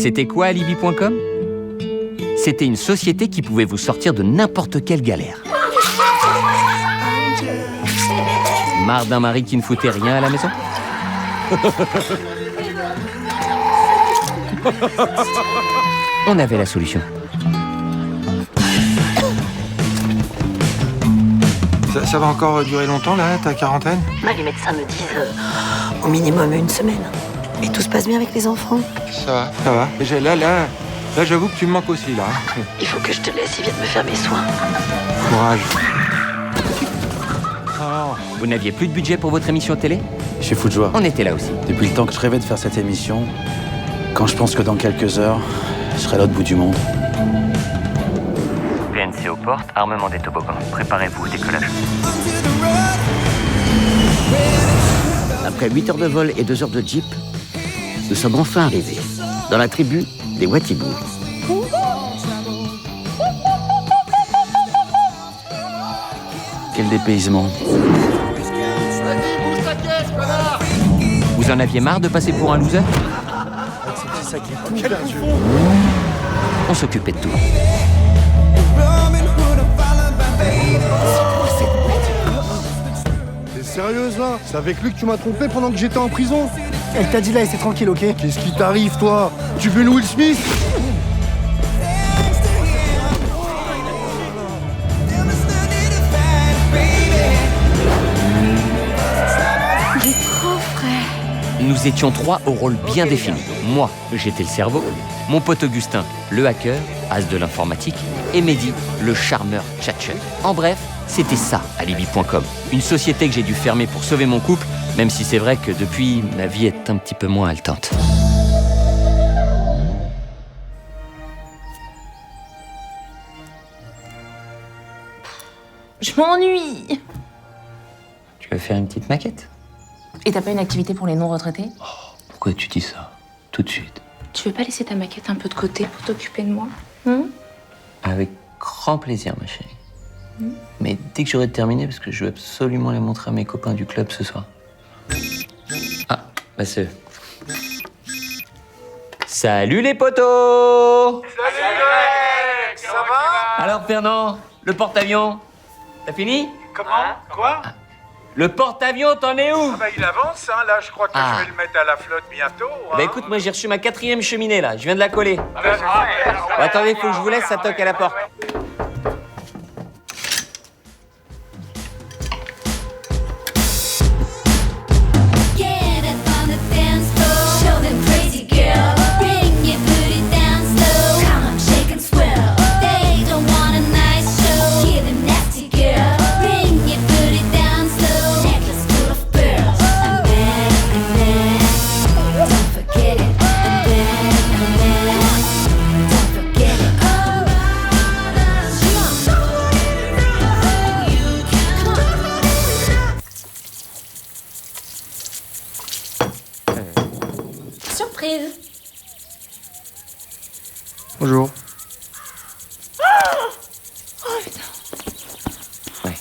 C'était quoi Alibi.com? C'était une société qui pouvait vous sortir de n'importe quelle galère. Marre d'un mari qui ne foutait rien à la maison? On avait la solution. Ça va encore durer longtemps, là, ta quarantaine? Les médecins me disent au minimum 1 semaine. Et tout se passe bien avec les enfants? Ça va. Et là, j'avoue que tu me manques aussi, là. Il faut que je te laisse, ils viennent me faire mes soins. Courage. Vous n'aviez plus de budget pour votre émission télé? Chez Fou de Joie. On était là aussi. Depuis le temps que je rêvais de faire cette émission, quand je pense que dans quelques heures, je serai à l'autre bout du monde. PNC aux portes, armement des toboggans. Préparez-vous, décollage. Après 8 heures de vol et 2 heures de jeep, nous sommes enfin arrivés dans la tribu des Watibou. Quel dépaysement. Vous en aviez marre de passer pour un loser? On s'occupait de tout. T'es sérieuse là? C'est avec lui que tu m'as trompé pendant que j'étais en prison? Elle t'a dit là et c'est tranquille, ok? Qu'est-ce qui t'arrive toi? Tu veux une Will Smith? Il est trop frais. Nous étions 3 au rôle bien défini. Moi, j'étais le cerveau. Mon pote Augustin, le hacker, as de l'informatique. Et Mehdi, le charmeur tchatcheur. En bref, c'était ça, Alibi.com. Une société que j'ai dû fermer pour sauver mon couple, même si c'est vrai que depuis, ma vie est un petit peu moins haletante. Je m'ennuie. Tu veux faire une petite maquette? Et t'as pas une activité pour les non-retraités? Pourquoi tu dis ça? Tout de suite. Tu veux pas laisser ta maquette un peu de côté pour t'occuper de moi? Avec grand plaisir, ma chérie. Mais dès que j'aurai terminé, parce que je veux absolument les montrer à mes copains du club ce soir. Ah, bah c'est eux. Salut les potos! Salut Greg! Ça va? Alors Fernand, le porte-avions, t'as fini? Comment? Quoi? Le porte-avions, t'en es où? Bah il avance, hein, là je crois que Ah. je vais le mettre à la flotte bientôt. Bah écoute, moi j'ai reçu ma 4e cheminée là, je viens de la coller. Bon, attendez, faut que je vous laisse, ça toque à la porte. Get up on the dance floor, show them crazy girl. Bring your booty down slow, come on, shake and swirl. They don't want a nice show, give them nasty girl. Bring your booty down slow, necklace full of pearls. And then, don't forget it. And then, don't forget it. Oh, Surprise. Bonjour. Ouais.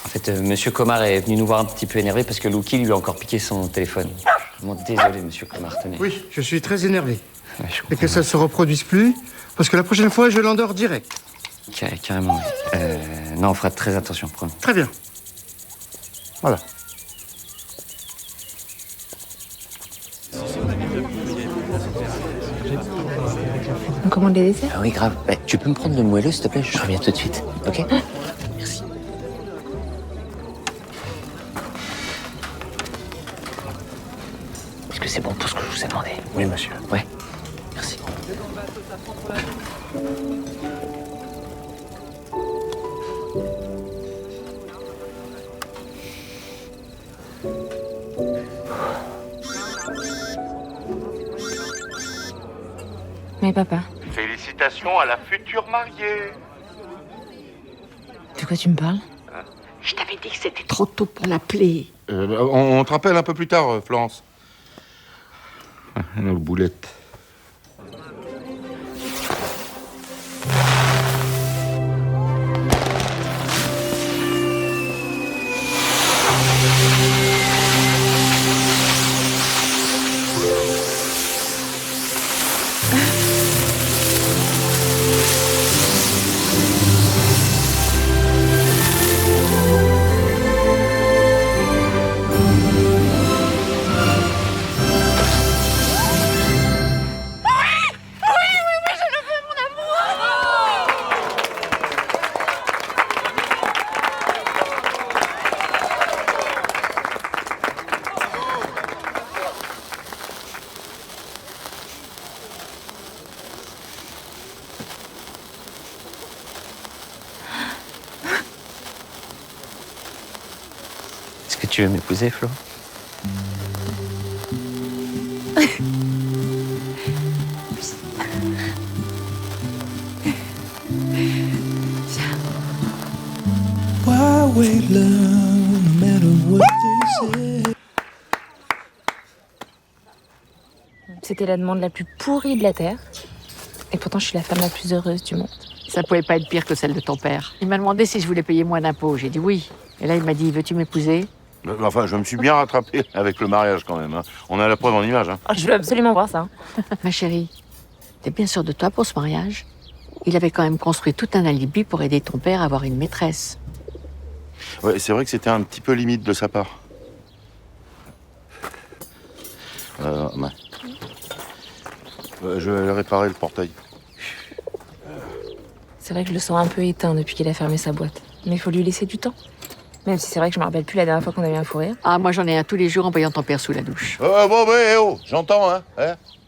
En fait, Monsieur Comar est venu nous voir un petit peu énervé parce que Louki lui a encore piqué son téléphone. Vraiment désolé, Monsieur Comar, tenez. Oui, je suis très énervé. Ouais, je Et comprends. que ça se reproduise plus, parce que la prochaine fois je l'endors direct. Carrément, oui. Non, on fera très attention, promis. Très bien. Voilà. On commande les desserts? Ah oui, grave. Bah, tu peux me prendre le moelleux, s'il te plaît? Je reviens tout de suite, ok? Merci. Est-ce que c'est bon tout ce que je vous ai demandé? Oui, monsieur. Ouais. Merci. Mais papa, Félicitations à la future mariée. de quoi tu me parles? Je t'avais dit que c'était trop tôt pour l'appeler. On te rappelle un peu plus tard, Florence. Nos boulettes. Tu veux m'épouser, Flo? C'était la demande la plus pourrie de la Terre. Et pourtant, je suis la femme la plus heureuse du monde. Ça pouvait pas être pire que celle de ton père. Il m'a demandé si je voulais payer moins d'impôts. J'ai dit oui. Et là, il m'a dit, veux-tu m'épouser? Enfin, je me suis bien rattrapé avec le mariage quand même. Hein. On a la preuve en image. Hein. Je veux absolument voir ça. Ma chérie, t'es bien sûre de toi pour ce mariage? Il avait quand même construit tout un alibi pour aider ton père à avoir une maîtresse. Ouais, c'est vrai que c'était un petit peu limite de sa part. Ouais. Je vais réparer le portail. C'est vrai que je le sens un peu éteint depuis qu'il a fermé sa boîte. Mais il faut lui laisser du temps. Même si c'est vrai que je me rappelle plus la dernière fois qu'on a eu un fou rire. Ah, moi j'en ai un tous les jours en voyant ton père sous la douche. Oh, j'entends, hein,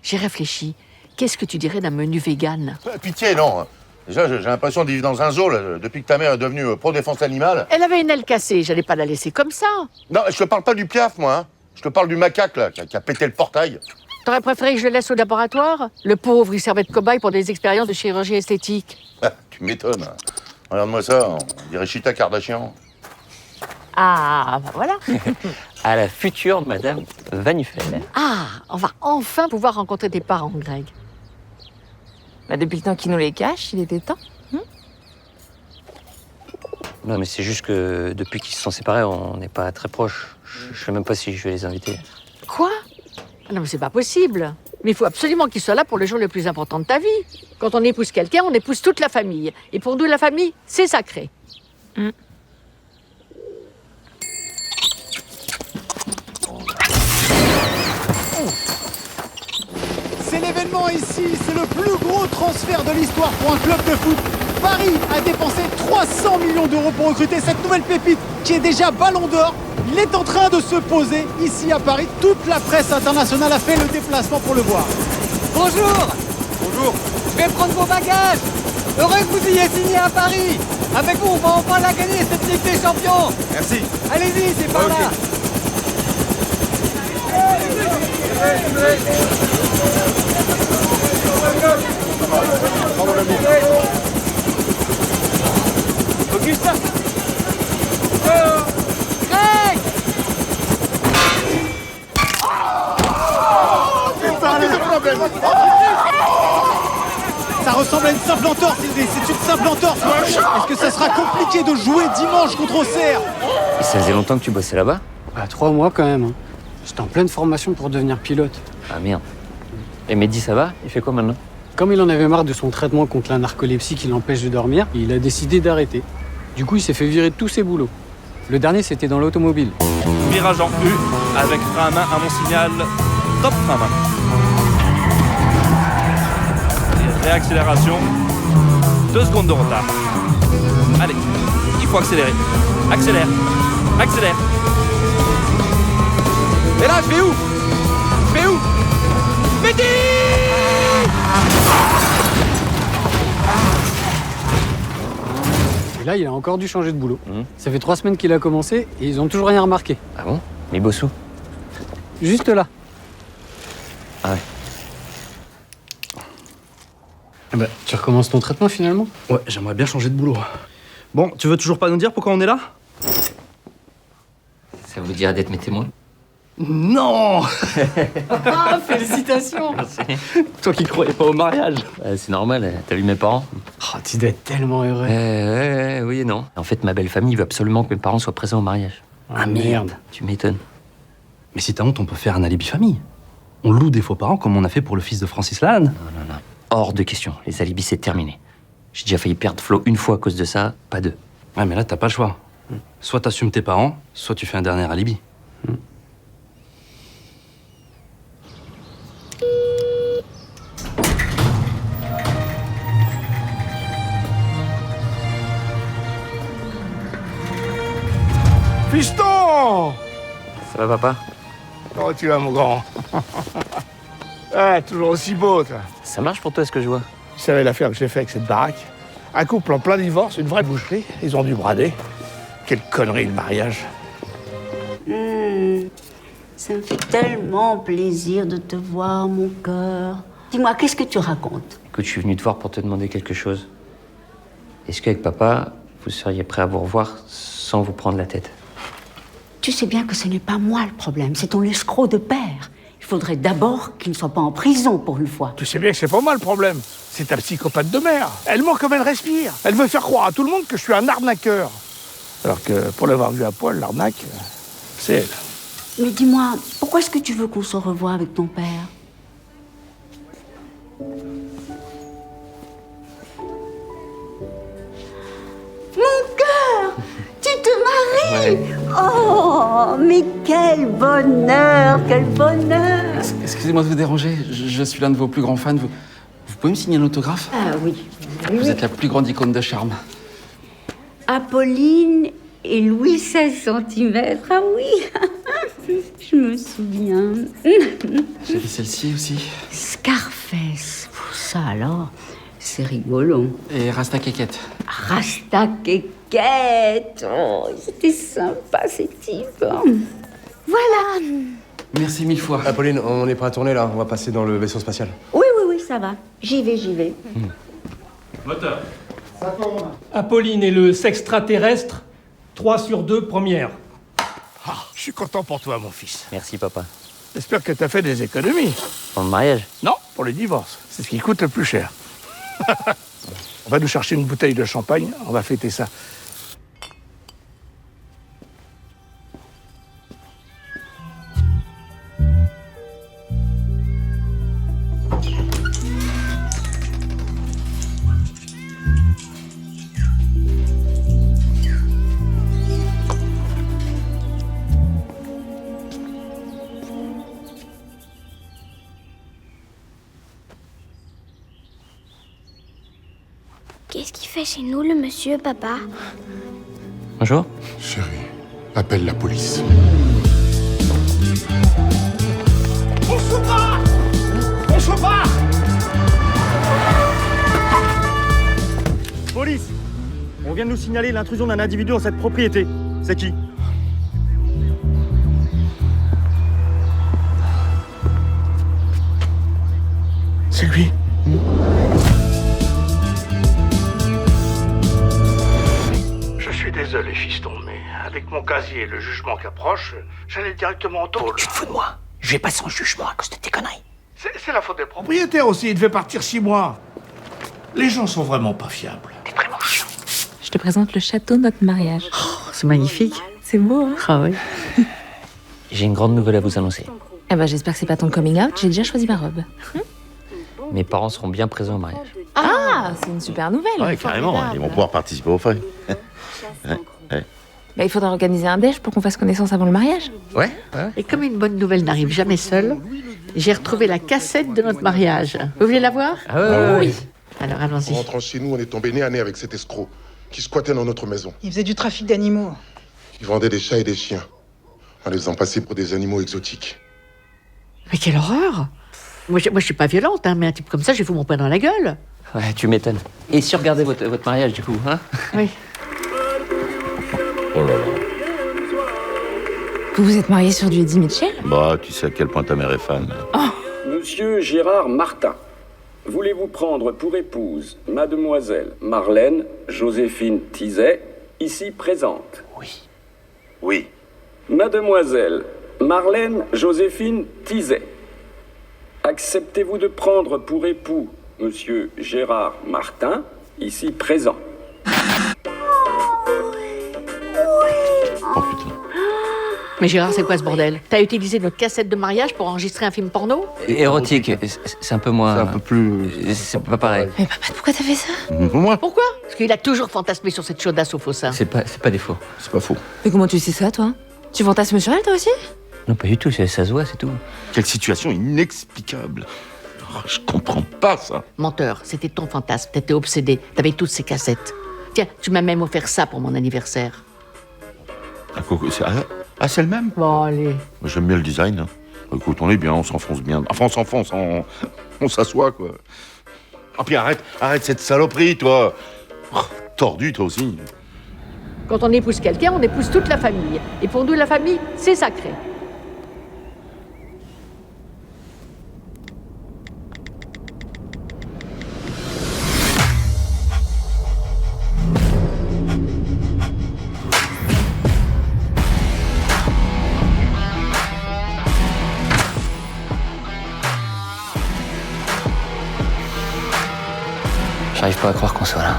J'ai réfléchi. Qu'est-ce que tu dirais d'un menu vegan? Pitié, non. Déjà, j'ai l'impression de vivre dans un zoo, là, depuis que ta mère est devenue pro-défense animale. Elle avait une aile cassée, j'allais pas la laisser comme ça. Non, je te parle pas du piaf, moi, hein. Je te parle du macaque, là, qui a pété le portail. T'aurais préféré que je le laisse au laboratoire? Le pauvre, il servait de cobaye pour des expériences de chirurgie esthétique. Tu m'étonnes. Hein. Regarde-moi ça, on dirait Chita Kardashian. Ah, bah voilà. À la future Madame Van Nuffel. Ah, on va enfin pouvoir rencontrer tes parents, Greg. Bah, depuis le temps qu'il nous les cache, il était temps. Non, mais c'est juste que depuis qu'ils se sont séparés, on n'est pas très proches. Je sais même pas si je vais les inviter. Quoi? Non, mais c'est pas possible. Mais il faut absolument qu'ils soient là pour le jour le plus important de ta vie. Quand on épouse quelqu'un, on épouse toute la famille. Et pour nous, la famille, c'est sacré. C'est l'événement ici, c'est le plus gros transfert de l'histoire pour un club de foot. Paris a dépensé 300 millions d'euros pour recruter cette nouvelle pépite qui est déjà ballon d'or. Il est en train de se poser ici à Paris. Toute la presse internationale a fait le déplacement pour le voir. Bonjour. Bonjour. Je vais prendre vos bagages. Heureux que vous ayez signé à Paris. Avec vous, on va enfin la gagner, cette Ligue des Champions. Merci. Allez-y, c'est par là. Augustin. Greg. Ça ressemble à une simple entorse, c'est une simple entorse. Est-ce que ça sera compliqué de jouer dimanche contre Auxerre? Et ça faisait longtemps que tu bossais là-bas? 3 mois quand même. J'étais en pleine formation pour devenir pilote. Ah merde. Et Mehdi, ça va? Il fait quoi maintenant? Comme il en avait marre de son traitement contre la narcolepsie qui l'empêche de dormir, il a décidé d'arrêter. Du coup, il s'est fait virer de tous ses boulots. Le dernier, c'était dans l'automobile. Virage en U, avec frein à main à mon signal, top frein à main. Et réaccélération, 2 secondes de retard. Allez, il faut accélérer. Accélère, accélère. Et là, je vais où? Je vais où? Mehdi! Et là, il a encore dû changer de boulot. Ça fait 3 semaines qu'il a commencé et ils ont toujours rien remarqué. Ah bon? Mais Bossou? Juste là. Ah ouais. Bah, tu recommences ton traitement finalement? Ouais, j'aimerais bien changer de boulot. Bon, tu veux toujours pas nous dire pourquoi on est là? Ça vous dirait d'être mes témoins? Non. Ah, félicitations. Merci. Toi qui croyais pas au mariage. C'est normal, t'as vu mes parents? Oh, tu dois être tellement heureux. Oui et non. En fait, ma belle famille veut absolument que mes parents soient présents au mariage. Ah merde. Tu m'étonnes. Mais si t'as honte, on peut faire un alibi famille. On loue des faux parents comme on a fait pour le fils de Francis Lalanne. Non. Hors de question. Les alibis, c'est terminé. J'ai déjà failli perdre Flo une fois à cause de ça, pas 2. Ouais, mais là, t'as pas le choix. Soit t'assumes tes parents, soit tu fais un dernier alibi. Fiston! Ça va, papa? Oh, tu vas, mon grand. Ah, toujours aussi beau, toi. Ça marche pour toi, ce que je vois? Tu savais l'affaire que j'ai fait avec cette baraque? Un couple en plein divorce, une vraie boucherie. Ils ont dû brader. Quelle connerie, le mariage. Ça me fait tellement plaisir de te voir, mon cœur. Dis-moi, qu'est-ce que tu racontes? Écoute, je suis venu te voir pour te demander quelque chose. Est-ce qu'avec papa, vous seriez prêt à vous revoir sans vous prendre la tête? Tu sais bien que ce n'est pas moi le problème, c'est ton escroc de père. Il faudrait d'abord qu'il ne soit pas en prison pour une fois. Tu sais bien que c'est pas moi le problème. C'est ta psychopathe de mère. Elle ment comme elle respire. Elle veut faire croire à tout le monde que je suis un arnaqueur. Alors que pour l'avoir vu à poil, l'arnaque, c'est elle. Mais dis-moi, pourquoi est-ce que tu veux qu'on se revoie avec ton père? Mon cœur! Tu te maries! Ouais. Oh, mais quel bonheur, quel bonheur! Excusez-moi de vous déranger, je suis l'un de vos plus grands fans. Vous pouvez me signer un autographe? Ah oui. Vous êtes la plus grande icône de charme. Apolline et Louis 16 cm. Ah oui, je me souviens. J'ai vu celle-ci aussi. Scarface, ça alors, c'est rigolo. Et Rasta Kékette. Rasta Kékette. Oh, c'était sympa ces types. Voilà. Merci mille fois. Apolline, on est prêt à tourner là, on va passer dans le vaisseau spatial. Oui, ça va. J'y vais. Moteur. Apolline et le sextraterrestre, 3 sur 2, première. Ah, je suis content pour toi, mon fils. Merci, papa. J'espère que t'as fait des économies. Pour le mariage? Non, pour le divorce. C'est ce qui coûte le plus cher. On va nous chercher une bouteille de champagne, on va fêter ça. Qu'est-ce qu'il fait chez nous, le monsieur, papa? Bonjour. Chérie, appelle la police. On se bat! On se bat! Police! On vient de nous signaler l'intrusion d'un individu dans cette propriété. C'est qui? C'est lui. Je suis désolé, fiston, mais avec mon casier et le jugement qui approche, j'allais directement en tôle. Tu te fous de moi? Je vais passer en jugement à cause de tes conneries. C'est la faute des propriétaires aussi, il devait partir 6 mois. Les gens sont vraiment pas fiables. T'es vraiment chiant. Je te présente le château de notre mariage. C'est magnifique. C'est beau, hein? Ah oui. J'ai une grande nouvelle à vous annoncer. Eh ben, j'espère que c'est pas ton coming out, j'ai déjà choisi ma robe. Mes parents seront bien présents au mariage. Ah, c'est une super nouvelle. Ouais, carrément, ils vont pouvoir participer aux fêtes. Ouais. Bah, il faudra organiser un déj pour qu'on fasse connaissance avant le mariage. Ouais. Et comme une bonne nouvelle n'arrive jamais seule, j'ai retrouvé la cassette de notre mariage. Vous voulez la voir? Oui. Alors En allons-y. rentrant chez nous, on est tombé nez à nez avec cet escroc qui squattait dans notre maison. Il faisait du trafic d'animaux. Il vendait des chats et des chiens en les faisant passer pour des animaux exotiques. Mais quelle horreur! Moi, je suis pas violente, hein, mais un type comme ça, je vais vous mon poing dans la gueule. Ouais, tu m'étonnes. Et si regardez votre mariage, du coup, hein? Oui. Oh là là. Vous vous êtes mariés sur du Eddie Mitchell? Bah, tu sais à quel point ta mère est fan. Monsieur Gérard Martin, voulez-vous prendre pour épouse mademoiselle Marlène Joséphine Tizet, ici présente? Oui. Mademoiselle Marlène Joséphine Tizet, acceptez-vous de prendre pour époux monsieur Gérard Martin, ici présent? Oh putain. Mais Gérard, c'est quoi ce bordel? T'as utilisé notre cassette de mariage pour enregistrer un film porno? Érotique, c'est un peu moins... C'est un peu plus... C'est pas pareil. Mais papa, pourquoi t'as fait ça? Moi? Pourquoi? Parce qu'il a toujours fantasmé sur cette chaudasse au faussin. C'est pas des faux. C'est pas faux. Mais comment tu sais ça, toi? Tu fantasmes sur elle, toi aussi? Non, pas du tout, ça se voit, c'est tout. Quelle situation inexplicable. Oh, je comprends pas ça. Menteur, c'était ton fantasme, t'étais obsédé, t'avais toutes ces cassettes. Tiens, tu m'as même offert ça pour mon anniversaire. C'est le même? Bon, allez. J'aime bien le design. Hein. Écoute, on est bien, on s'enfonce bien. Enfin, on s'enfonce, on s'assoit, quoi. Ah, puis arrête cette saloperie, toi. Oh, tordu, toi aussi. Quand on épouse quelqu'un, on épouse toute la famille. Et pour nous, la famille, c'est sacré. J'arrive pas à croire qu'on soit là.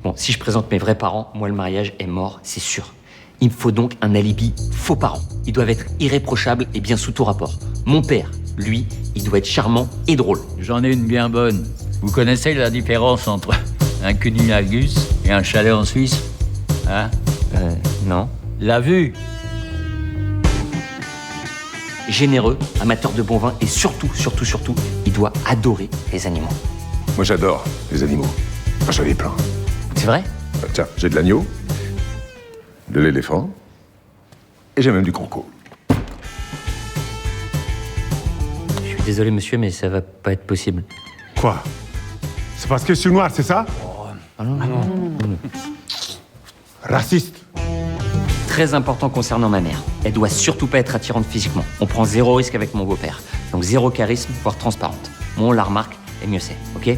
Bon, si je présente mes vrais parents, moi le mariage est mort, c'est sûr. Il me faut donc un alibi faux parents. Ils doivent être irréprochables et bien sous tout rapport. Mon père, lui, il doit être charmant et drôle. J'en ai une bien bonne. Vous connaissez la différence entre un cunnilingus et un chalet en Suisse? Hein? Non. La vue. Généreux, amateur de bon vin et surtout, il doit adorer les animaux. Moi, j'adore les animaux. J'en ai plein. C'est vrai? Tiens, j'ai de l'agneau, de l'éléphant, et j'ai même du croco. Je suis désolé, monsieur, mais ça va pas être possible. Quoi? C'est parce que je suis noir, c'est ça? Raciste. Très important concernant ma mère. Elle doit surtout pas être attirante physiquement. On prend 0 risque avec mon beau-père. Donc 0 charisme, voire transparente. Moins on la remarque, et mieux c'est, ok?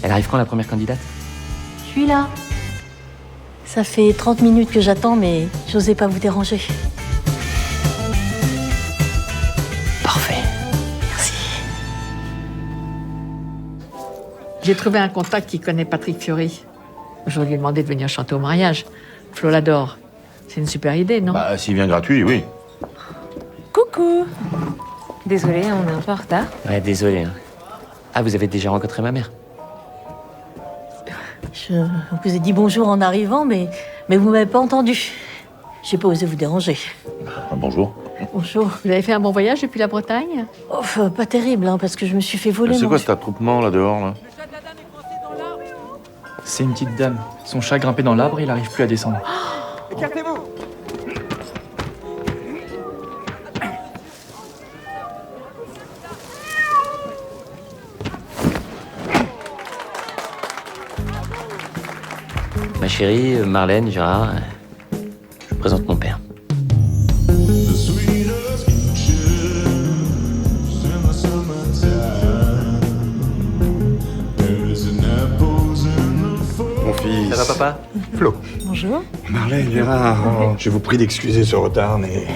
Elle arrive quand, la première candidate? Je suis là. Ça fait 30 minutes que j'attends, mais j'osais pas vous déranger. Parfait. Merci. J'ai trouvé un contact qui connaît Patrick Fiori. Je vais lui demander de venir chanter au mariage. Flo l'adore. C'est une super idée, non? Bah, s'il vient gratuit, oui. Coucou. Désolée, on est un peu en retard. Ouais, désolé. Hein. Ah, vous avez déjà rencontré ma mère? Je vous ai dit bonjour en arrivant, mais vous m'avez pas entendu. J'ai pas osé vous déranger. Bonjour. Bonjour. Vous avez fait un bon voyage depuis la Bretagne? Oh, pas terrible, hein, parce que je me suis fait voler. C'est quoi cet attroupement là dehors là? C'est une petite dame. Son chat grimpé dans l'arbre, il arrive plus à descendre. Écartez-vous! Ma chérie, Marlène, Gérard, je vous présente mon père. Mon fils. Ça va, papa? Flo. Bonjour. Marlène, Gérard, je vous prie d'excuser ce retard, mais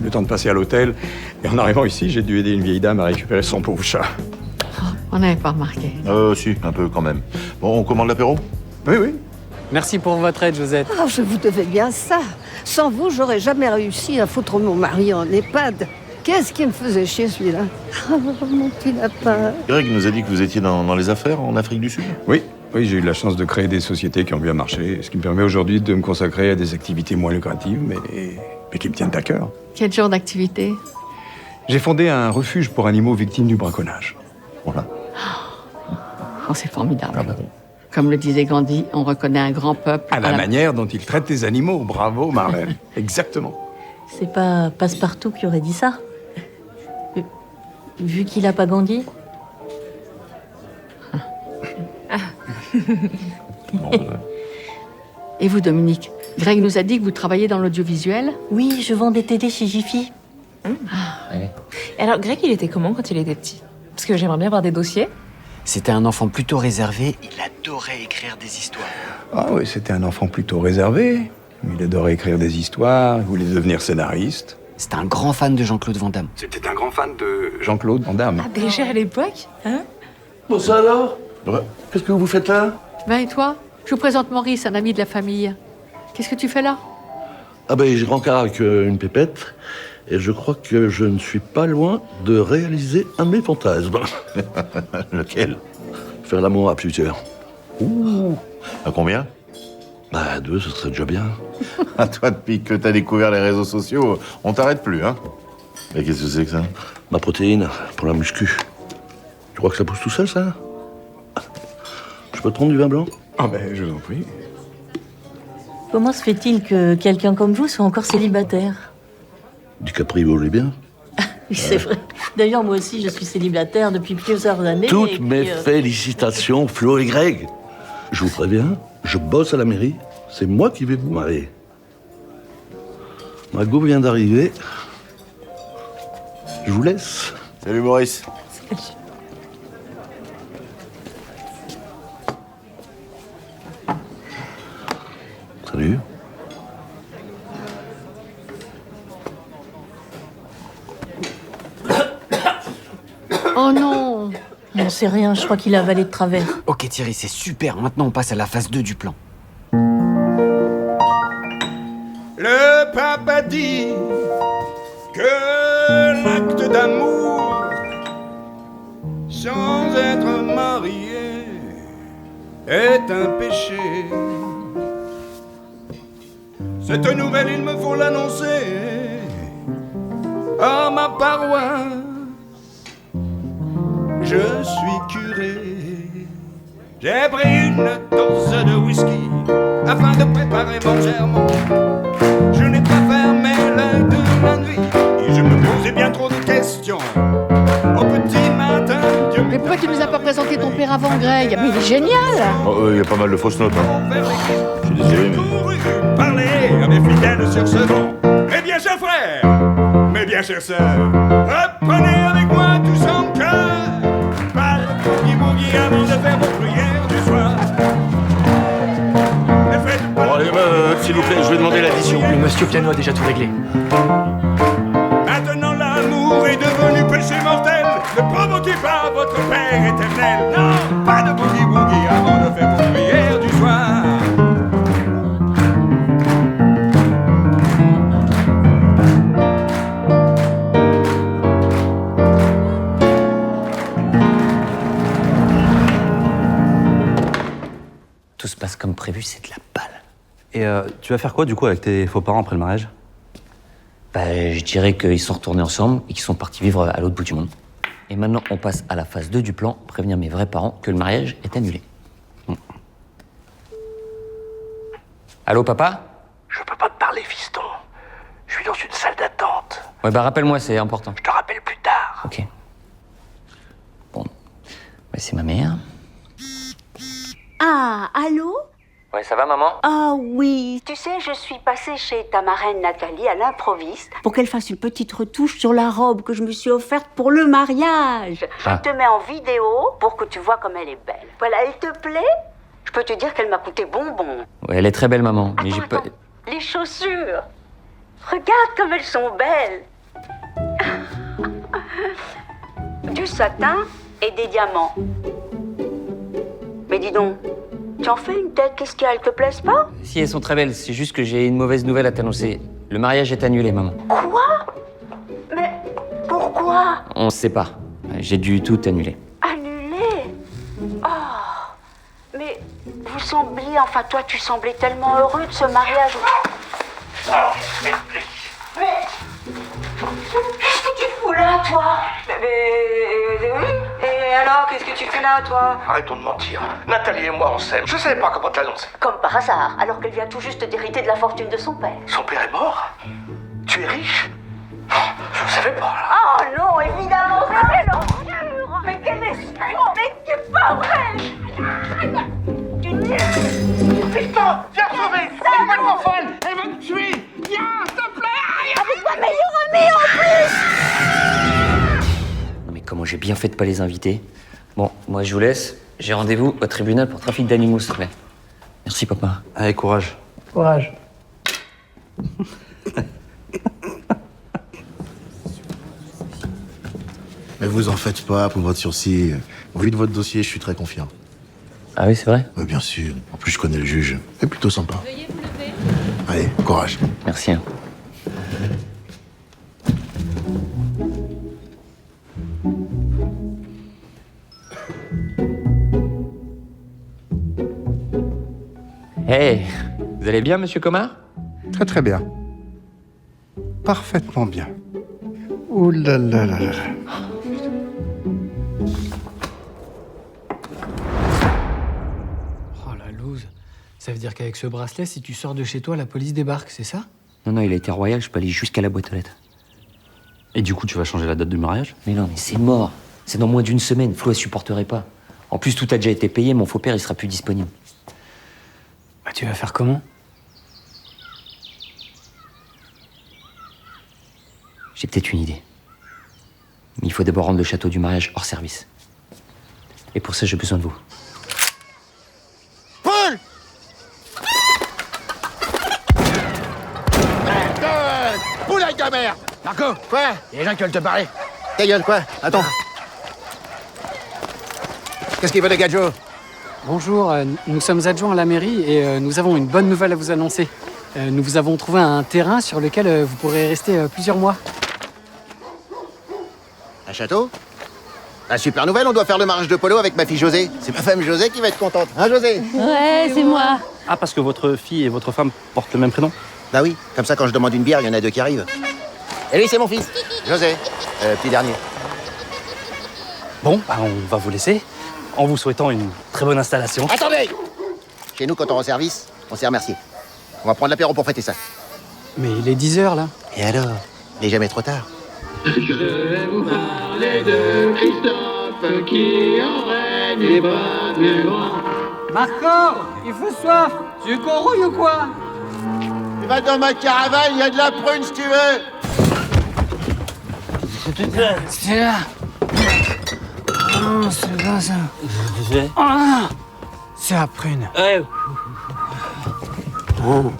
le temps de passer à l'hôtel. Et en arrivant ici, j'ai dû aider une vieille dame à récupérer son pauvre chat. On n'avait pas remarqué. Si, un peu quand même. Bon, on commande l'apéro? Oui, oui. Merci pour votre aide, Josette. Oh, je vous devais bien ça. Sans vous, j'aurais jamais réussi à foutre mon mari en EHPAD. Qu'est-ce qui me faisait chier, celui-là? Oh, mon petit lapin. Greg nous a dit que vous étiez dans les affaires en Afrique du Sud? Oui, j'ai eu la chance de créer des sociétés qui ont bien marché, ce qui me permet aujourd'hui de me consacrer à des activités moins lucratives, mais qui me tiennent à cœur. Quel genre d'activité? J'ai fondé un refuge pour animaux victimes du braconnage. Voilà. Oh, c'est formidable. Comme le disait Gandhi, on reconnaît un grand peuple... À la manière dont il traite les animaux. Bravo, Marlène. Exactement. C'est pas Passepartout qui aurait dit ça? Vu qu'il a pas Gandhi? Et vous, Dominique? Greg nous a dit que vous travaillez dans l'audiovisuel? Oui, je vends des TD chez Jiffy. Alors, Greg, il était comment quand il était petit? Parce que j'aimerais bien voir des dossiers. C'était un enfant plutôt réservé. Il adorait écrire des histoires. Ah oui, c'était un enfant plutôt réservé. Il adorait écrire des histoires, il voulait devenir scénariste. C'était un grand fan de Jean-Claude Van Damme. C'était un grand fan de Jean-Claude Van Damme. Ah, déjà à l'époque? Hein? Bon, ça alors? Qu'est-ce que vous faites là? Ben et toi? Je vous présente Maurice, un ami de la famille. Qu'est-ce que tu fais là? Ah ben, je rencard avec une pépette, et je crois que je ne suis pas loin de réaliser un de mes fantasmes. Lequel? Faire l'amour à plusieurs. Ouh. À combien? Bah, 2, ce serait déjà bien. À toi, depuis que t'as découvert les réseaux sociaux, on t'arrête plus, hein? Mais qu'est-ce que c'est que ça? Ma protéine, pour la muscu. Tu crois que ça pousse tout seul, ça? Je peux te prendre du vin blanc? Ah ben, je vous en prie. Comment se fait-il que quelqu'un comme vous soit encore célibataire? Du Capri, vous voulez bien? Oui, c'est vrai. D'ailleurs, moi aussi, je suis célibataire depuis plusieurs années. Toutes mes félicitations, Flo et Greg. Je vous préviens, je bosse à la mairie. C'est moi qui vais vous marier. Margot vient d'arriver. Je vous laisse. Salut, Maurice. Salut. Oh non! Non, sais rien, je crois qu'il a avalé de travers. Ok Thierry, c'est super. Maintenant on passe à la phase 2 du plan. Le papa dit que l'acte d'amour sans être marié est un péché. Cette nouvelle, il me faut l'annoncer à ma paroisse. Je suis curé. J'ai pris une dose de whisky afin de préparer mon sermon. Je n'ai pas fermé l'œil de la nuit et je me posais bien trop de questions. Au petit matin, Dieu Mais pourquoi tu nous as pas présenté ton père avant, Greg? Mais il est génial! Il y a pas mal de fausses notes. Hein. Je suis désolé, mais... parler à mes fidèles sur ce banc. Mes bien chers frères, mes bien chères sœurs, reprenez avec moi tous en cœur. Par le boogie avant de faire vos prières du soir. Bon, allez, s'il vous plaît, je vais demander l'addition. Le monsieur piano a déjà tout réglé. Maintenant l'amour est devenu péché mortel. Ne provoquez pas votre Père éternel. Non, pas de boogie avant de faire vos prières du soir. Tout se passe comme prévu, c'est de la balle. Et tu vas faire quoi du coup avec tes faux parents après le mariage? Bah, je dirais qu'ils sont retournés ensemble et qu'ils sont partis vivre à l'autre bout du monde. Et maintenant, on passe à la phase 2 du plan, prévenir mes vrais parents que le mariage est annulé. Allô, papa? Je peux pas te parler, fiston. Je suis dans une salle d'attente. Ouais, bah rappelle-moi, c'est important. Je te rappelle plus tard. Ok. Bon. Bah, c'est ma mère. Ah, allô? Ouais, ça va, maman? Ah oui, tu sais, je suis passée chez ta marraine Nathalie à l'improviste pour qu'elle fasse une petite retouche sur la robe que je me suis offerte pour le mariage. Ah. Je te mets en vidéo pour que tu vois comme elle est belle. Voilà, elle te plaît? Je peux te dire qu'elle m'a coûté bonbon. Ouais, elle est très belle, maman. Mais j'ai pas... Les chaussures, regarde comme elles sont belles. Du satin et des diamants. Mais dis donc, tu en fais une tête, qu'est-ce qu'il y a, elles te plaisent pas? Si, elles sont très belles. C'est juste que j'ai une mauvaise nouvelle à t'annoncer. Le mariage est annulé, maman. Quoi? Mais pourquoi? On se sépare. J'ai dû tout annuler. Annulé? Oh, mais vous sembliez, enfin toi tu semblais tellement heureux de ce mariage. Mais qu'est-ce que tu fous là, toi? Oui. Et alors, qu'est-ce que tu fais là, toi? Arrêtons de mentir. Nathalie et moi, on s'aime. Je savais pas comment te l'annoncer. Comme par hasard, alors qu'elle vient tout juste d'hériter de la fortune de son père. Son père est mort? Tu es riche? Je savais pas, là. Oh non, évidemment, c'est l'aventure. Mais quel espoir! Mais c'est pas vrai! Putain, viens sauver! Elle est vraiment folle! Elle va me tuer! Viens, s'il te plaît! Avec ma meilleure amie en plus! Non mais comment j'ai bien fait de pas les inviter. Bon, moi je vous laisse. J'ai rendez-vous au tribunal pour trafic d'animaux, s'il te plaît. Merci, papa. Allez, courage. Courage. Mais vous en faites pas pour votre sursis. Au vu de votre dossier, je suis très confiant. Ah oui, c'est vrai? Oui, bien sûr. En plus, je connais le juge. Il est plutôt sympa. Veuillez vous lever. Allez, courage. Merci. Hein. Hey, vous allez bien, monsieur Comard? Très très bien. Parfaitement bien. Ouh là là là là. Oh la loose. Ça veut dire qu'avec ce bracelet, si tu sors de chez toi, la police débarque, c'est ça? Non, non, il a été royal, je peux aller jusqu'à la boîte aux lettres. Et du coup, tu vas changer la date du mariage? Mais non, mais c'est mort. C'est dans moins d'une semaine. Flo, elle supporterait pas. En plus, tout a déjà été payé, mon faux père, il sera plus disponible. Bah, tu vas faire comment? J'ai peut-être une idée. Mais il faut d'abord rendre le château du mariage hors service. Et pour ça, j'ai besoin de vous. Paul! Oula, avec ta mère! Marco! Quoi? Il y a des gens qui veulent te parler. Ta gueule, quoi? Attends. Qu'est-ce qu'il veut de Gadjo? Bonjour, nous sommes adjoints à la mairie et nous avons une bonne nouvelle à vous annoncer. Nous vous avons trouvé un terrain sur lequel vous pourrez rester plusieurs mois. Un château? La super nouvelle, on doit faire le mariage de polo avec ma fille José. C'est ma femme José qui va être contente. Hein, José? Ouais, c'est moi. Ah, parce que votre fille et votre femme portent le même prénom? Bah oui, comme ça, quand je demande une bière, il y en a 2 qui arrivent. Et lui, c'est mon fils, José, petit dernier. Bon, bah, on va vous laisser, en vous souhaitant une très bonne installation. Attendez! Chez nous, quand on rend service, on s'est remercié. On va prendre l'apéro pour fêter ça. Mais il est 10h là. Et alors? Il n'est jamais trop tard. Je vais vous parler de Christophe qui en règne les bras plus grands. Marco, il fait soif. Tu veux qu'on rouille ou quoi? Tu vas dans ma caravane, il y a de la prune si tu veux. C'est là. Oh, c'est pas ça. Ah, c'est la prune. Ouais. Oh.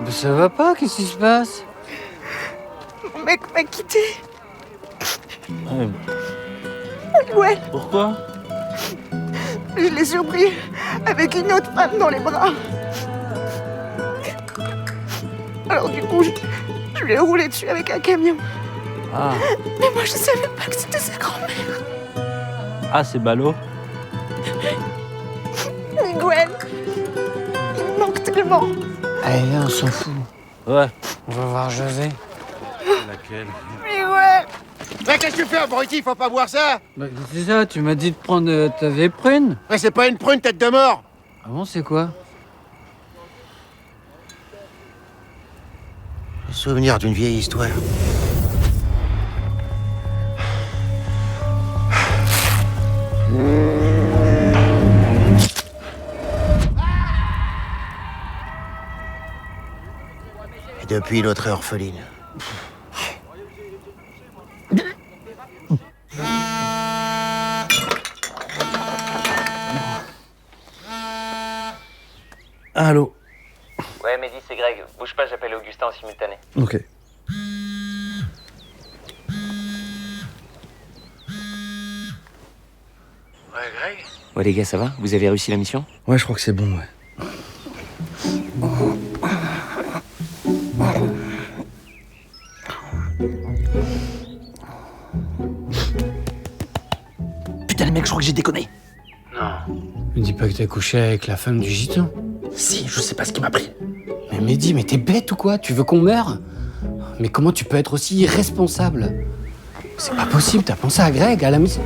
Mais ça va pas, qu'est-ce qui se passe? Mon mec m'a quitté. Ouais. Pourquoi? Je l'ai surpris avec une autre femme dans les bras. Alors du coup, je lui ai roulé dessus avec un camion. Ah. Mais moi, je savais pas que c'était sa grand-mère. Ah, c'est ballot. Miguel, il me manque tellement. Allez, viens, on s'en fout. Ouais. On va voir José. Laquelle? Miguel. Mais qu'est-ce que tu fais, abruti? Faut pas boire ça. Bah, c'est ça, tu m'as dit de prendre ta vieille prune. Mais c'est pas une prune, tête de mort. Ah bon, c'est quoi? Le souvenir d'une vieille histoire. Et depuis, l'autre est orpheline. Allô? Ouais, Mehdi, c'est Greg. Bouge pas, j'appelle Augustin en simultané. Ok. Ouais, Greg? Ouais, les gars, ça va? Vous avez réussi la mission? Ouais, je crois que c'est bon, ouais. Putain, les mecs, je crois que j'ai déconné. Non. Me dis pas que t'as couché avec la femme du gitan. Si, je sais pas ce qui m'a pris. Mais Mehdi, mais t'es bête ou quoi? Tu veux qu'on meure? Mais comment tu peux être aussi irresponsable? C'est pas possible, t'as pensé à Greg, à la maison.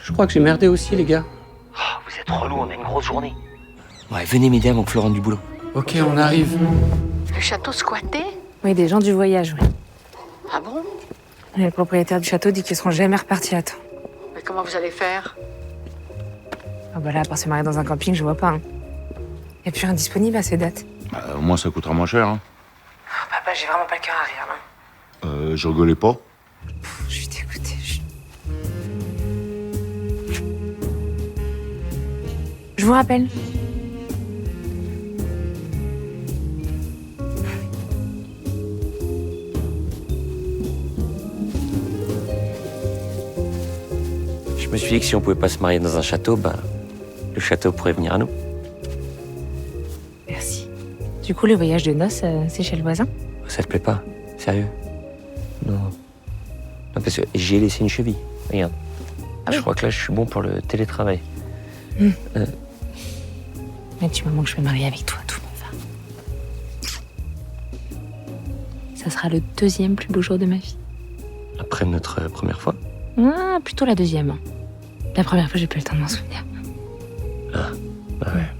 Je crois que j'ai merdé aussi, les gars. Oh, vous êtes relous, on a une grosse journée. Ouais, venez m'aider avant que Florent du boulot. Ok, on arrive. Le château squatté? Oui, des gens du voyage, oui. Ah bon? Et le propriétaire du château dit qu'ils seront jamais repartis à temps. Mais comment vous allez faire? Ah bah là, à part se marier dans un camping, je vois pas. Hein. Y a plus rien disponible à ces dates. Au moins, ça coûtera moins cher. Hein. Papa, j'ai vraiment pas le cœur à rire, là. Je rigolais pas. Je suis dégoûtée. Je vous rappelle. Je me suis dit que si on pouvait pas se marier dans un château, bah, le château pourrait venir à nous. Merci. Du coup, le voyage de noces, c'est chez le voisin? Ça te plaît pas? Sérieux? Non. Non, parce que j'y ai laissé une cheville. Regarde. Je crois que là, je suis bon pour le télétravail. Mais du moment que je vais me marier avec toi, tout me va. Ça sera le deuxième plus beau jour de ma vie. Après notre première fois? Ah, plutôt la deuxième. La première fois, j'ai pas eu le temps de m'en souvenir. Ah, bah ouais.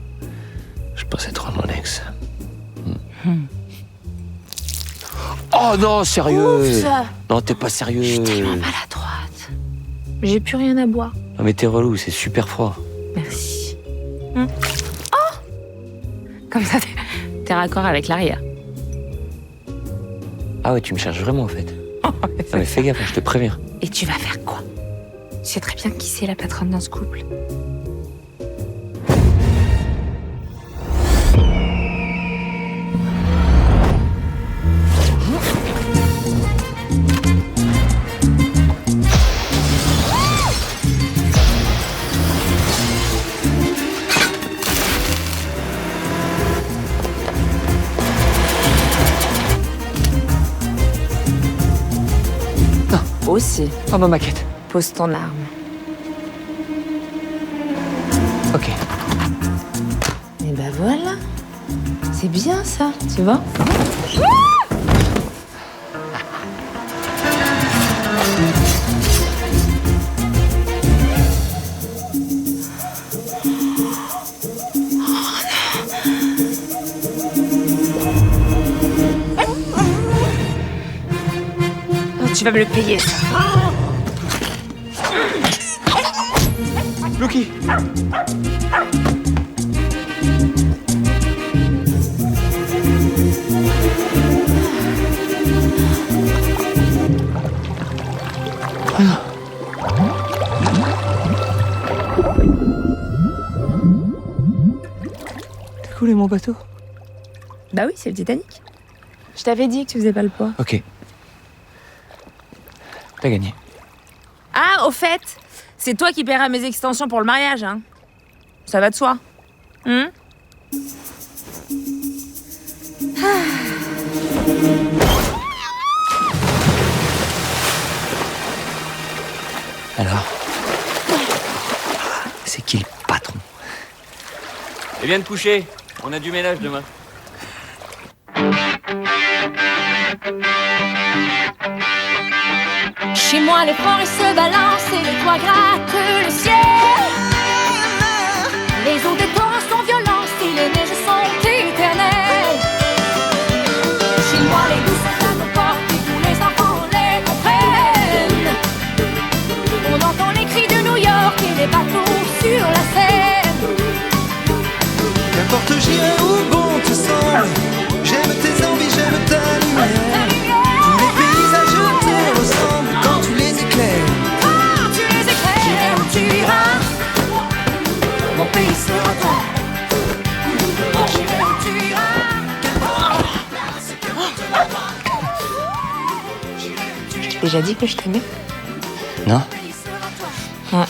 Je pensais trop à mon ex. Oh non, sérieux! Ouf. Non, t'es pas sérieux. Je suis tellement maladroite. J'ai plus rien à boire. Non mais t'es relou, c'est super froid. Merci. Oh! Comme ça, t'es raccord avec l'arrière. Ah ouais, tu me cherches vraiment en fait. Non mais fais gaffe, je te préviens. Et tu vas faire quoi? Tu sais très bien qui c'est la patronne dans ce couple. aussi. Oh, ma maquette. Pose ton arme. Ok. Et ben voilà. C'est bien ça, tu vois. Tu vas me le payer, ça. Lucky. T'as coulé mon bateau? Bah oui, c'est le Titanic. Je t'avais dit que tu faisais pas le poids. Ok. T'as gagné. Ah, au fait, c'est toi qui paieras mes extensions pour le mariage, hein. Ça va de soi. Alors, c'est qui le patron? Et viens te coucher, on a du ménage demain. Chez moi, les forêts se balancent et les toits grattent le ciel. Les eaux des torrents sont violentes et les neiges sont éternelles. Chez moi, les douces femmes portent et tous les enfants les comprennent. On entend les cris de New York et les bateaux sur la Seine. Qu'importe j'irai où bon te semble, j'aime tes envies, j'aime ta lumière. Tous les paysages te ressemblent quand tu les éclaires. Quand tu les éclaires, j'irai où tu iras. Mon pays sera toi. J'irai où tu iras. Je t'ai déjà dit que je t'aimais. Non? Ouais.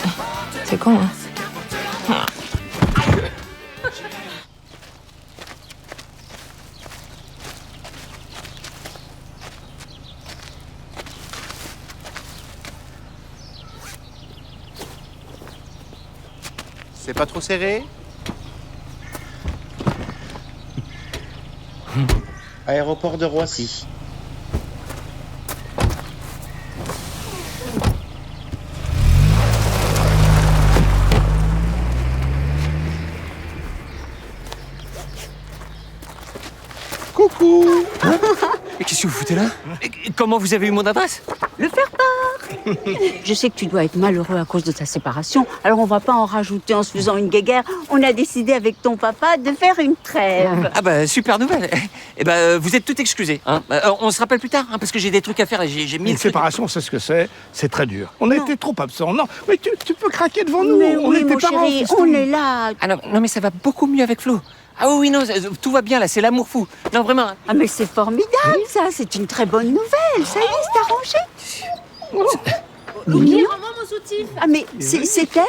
C'est con, hein. C'est pas trop serré? Aéroport de Roissy. Coucou. Et qu'est-ce que vous foutez là? Et comment vous avez eu mon adresse? Le faire-part. Je sais que tu dois être malheureux à cause de ta séparation, alors on va pas en rajouter en se faisant une guéguerre. On a décidé avec ton papa de faire une trêve. Ah bah super nouvelle. Eh bah vous êtes tout excusés. Hein. On se rappelle plus tard hein, parce que j'ai des trucs à faire et j'ai mis Une séparation, c'est ce que c'est très dur. On a été trop absents. Non, mais tu peux craquer devant nous. Mais on oui, est mon tes parents. chéri, on est là. Ah non mais ça va beaucoup mieux avec Flo. Ah oui non, tout va bien là, c'est l'amour fou. Non vraiment. Ah mais c'est formidable ça, c'est une très bonne nouvelle. Ça y est, c'est arrangé. Lucky, rends-moi mon soutif. Ah mais c'est elle?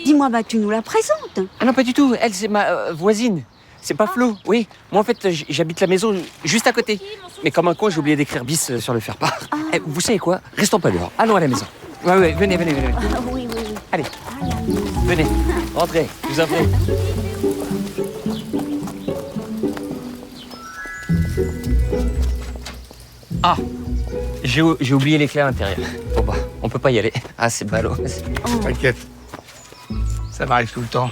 Dis-moi, bah tu nous la présentes. Ah non pas du tout, elle c'est ma voisine. C'est pas Flo, oui. Moi en fait j'habite la maison juste à côté. Mais comme un con j'ai oublié d'écrire bis sur le faire-part. Eh, vous savez quoi? Restons pas dehors, allons à la maison. Ouais, venez. Ah, oui. Allez, venez, rentrez, je vous en prie. Ah, j'ai oublié les clés à l'intérieur. Bon bah, on peut pas y aller. Ah, c'est ballot. T'inquiète, ça m'arrive tout le temps.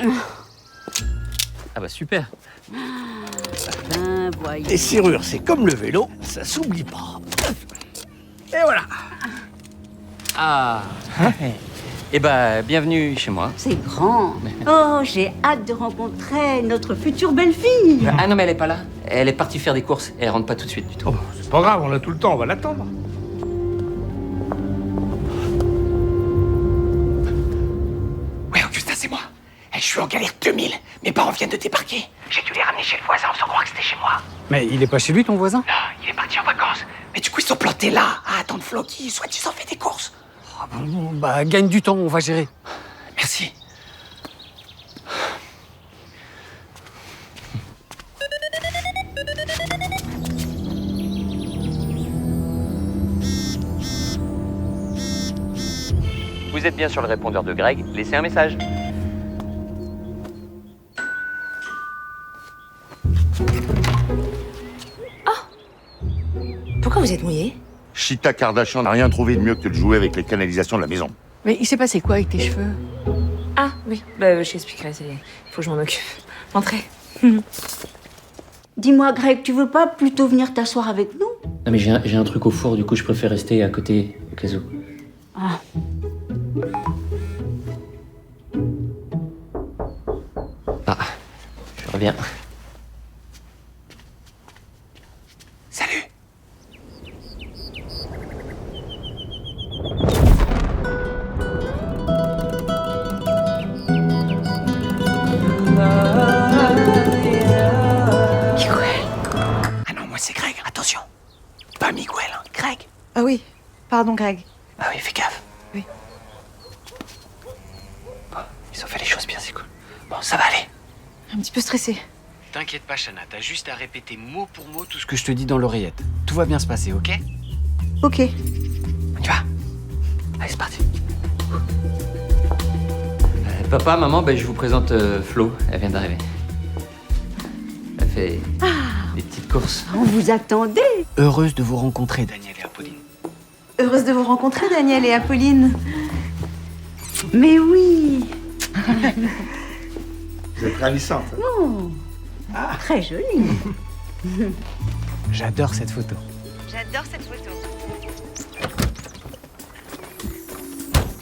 Ah bah super. Ben voyons. Les serrures, c'est comme le vélo, ça s'oublie pas. Et voilà. Ah. Eh bah, bienvenue chez moi. C'est grand. Oh, j'ai hâte de rencontrer notre future belle-fille. Ah non mais elle est pas là. Elle est partie faire des courses. Elle rentre pas tout de suite du tout. Oh, c'est pas grave, on a tout le temps, on va l'attendre. Ouais, Augustin, c'est moi. Je suis en galère 2000. Mes parents viennent de débarquer. J'ai dû les ramener chez le voisin en faisant croire que c'était chez moi. Mais il est pas chez lui, ton voisin? Non, il est parti en vacances. Mais du coup, ils sont plantés là, à attendre Flo qui, soi-disant, fait des courses. Ah bon, bah, gagne du temps, on va gérer. Merci. Vous êtes bien sur le répondeur de Greg, laissez un message. Pourquoi vous êtes mouillé? Chita Kardashian n'a rien trouvé de mieux que de jouer avec les canalisations de la maison. Mais il s'est passé quoi avec tes cheveux? Ah, oui. Bah, je t'expliquerai, il faut que je m'en occupe. Entrez. Dis-moi, Greg, tu veux pas plutôt venir t'asseoir avec nous? Non mais j'ai un truc au four, du coup je préfère rester à côté au cas où. Ah. Ah, je reviens. Salut. Miguel. Ah non, moi c'est Greg, attention. Pas Miguel, hein. Greg. Ah oui, pardon Greg. Ah oui, fais gaffe. Oui. Bon, ils ont fait les choses bien, c'est cool. Bon, ça va aller. Un petit peu stressée. T'inquiète pas, Shanna, t'as juste à répéter mot pour mot tout ce que je te dis dans l'oreillette. Tout va bien se passer, ok? Ok. On y va. Allez, c'est parti. Papa, maman, ben, je vous présente Flo, elle vient d'arriver. Elle fait des petites courses. On vous attendait. Heureuse de vous rencontrer, Daniel et Apolline. Heureuse de vous rencontrer, Daniel et Apolline. Mais oui. Vous êtes ravissante. Oh, très jolie. J'adore cette photo. J'adore cette photo.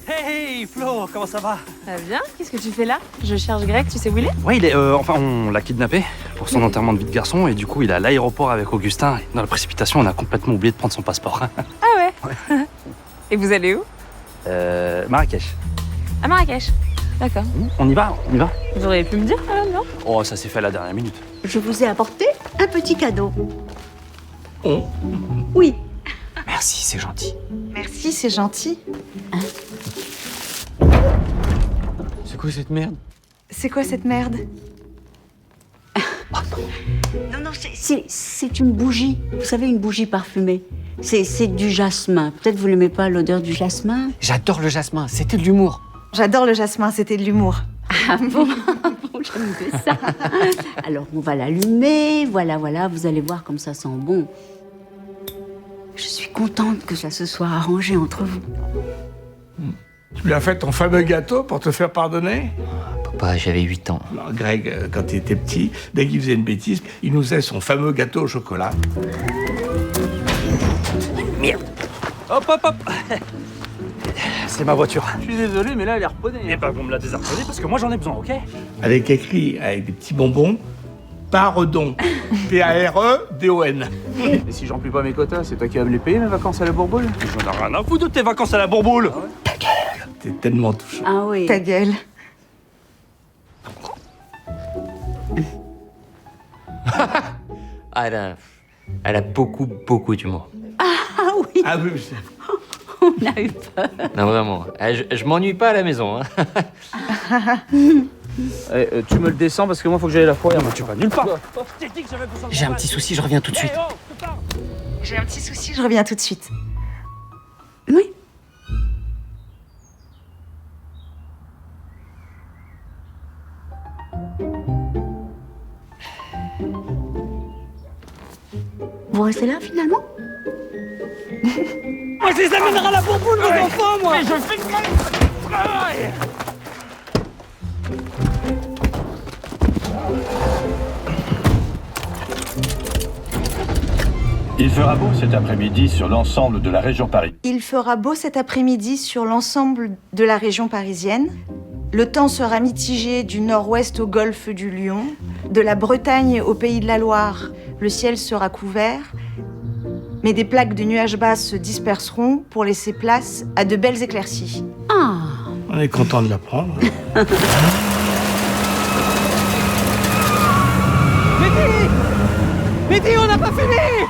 Hey Flo, comment ça va? Ça va bien? Qu'est-ce que tu fais là? Je cherche Greg, tu sais où il est? Ouais, il est. Enfin, on l'a kidnappé pour son enterrement de vie de garçon et du coup, il est à l'aéroport avec Augustin. Et dans la précipitation, on a complètement oublié de prendre son passeport. Ah ouais? Et vous allez où? Marrakech. À Marrakech. D'accord. On y va? Vous auriez pu me dire quand même, non? Oh, ça s'est fait à la dernière minute. Je vous ai apporté un petit cadeau. Oh. Oui. Merci, c'est gentil. Merci, c'est gentil. C'est quoi cette merde? C'est quoi cette merde? Non, c'est une bougie. Vous savez, une bougie parfumée. C'est du jasmin. Peut-être vous n'aimez pas l'odeur du jasmin? J'adore le jasmin, c'était de l'humour. J'adore le jasmin, c'était de l'humour. Ah bon? Bon, j'aime bien ça. Alors, on va l'allumer. Voilà, vous allez voir comme ça sent bon. Je suis contente que ça se soit arrangé entre vous. Tu lui as fait ton fameux gâteau pour te faire pardonner? Papa, j'avais 8 ans. Alors, Greg, quand il était petit, dès qu'il faisait une bêtise, il nous faisait son fameux gâteau au chocolat. Merde. Hop. C'est ma voiture. Je suis désolé, mais là, elle est reposée. Eh ben, vous me la désharcelez parce que moi, j'en ai besoin, ok? Avec écrit, avec des petits bonbons, Paredon. P-A-R-E-D-O-N. Et si j'emplis pas mes quotas, c'est toi qui vas me les payer, mes vacances à la Bourboule? J'en ai rien à foutre de tes vacances à la Bourboule. Ta gueule. T'es tellement touchant. Ah oui. Ta gueule. Ah, elle a beaucoup d'humour. Ah oui. Ah oui. On a eu peur. Non, vraiment. Je m'ennuie pas à la maison. Tu me le descends parce que moi, faut que j'aille la fourrière. Mais tu vas nulle part. J'ai un petit souci, je reviens tout de suite. J'ai un petit souci, je reviens tout de suite. Oui. Vous restez là, finalement? Moi, je les amènerai à la Bourboule, vos enfants, moi. Mais je fais le travail. Il fera beau cet après-midi sur l'ensemble de la région parisienne. Il fera beau cet après-midi sur l'ensemble de la région parisienne. Le temps sera mitigé du nord-ouest au golfe du Lion. De la Bretagne au pays de la Loire, le ciel sera couvert. Mais des plaques de nuages bas se disperseront pour laisser place à de belles éclaircies. Ah. On est content de l'apprendre. Mehdi, on n'a pas fini!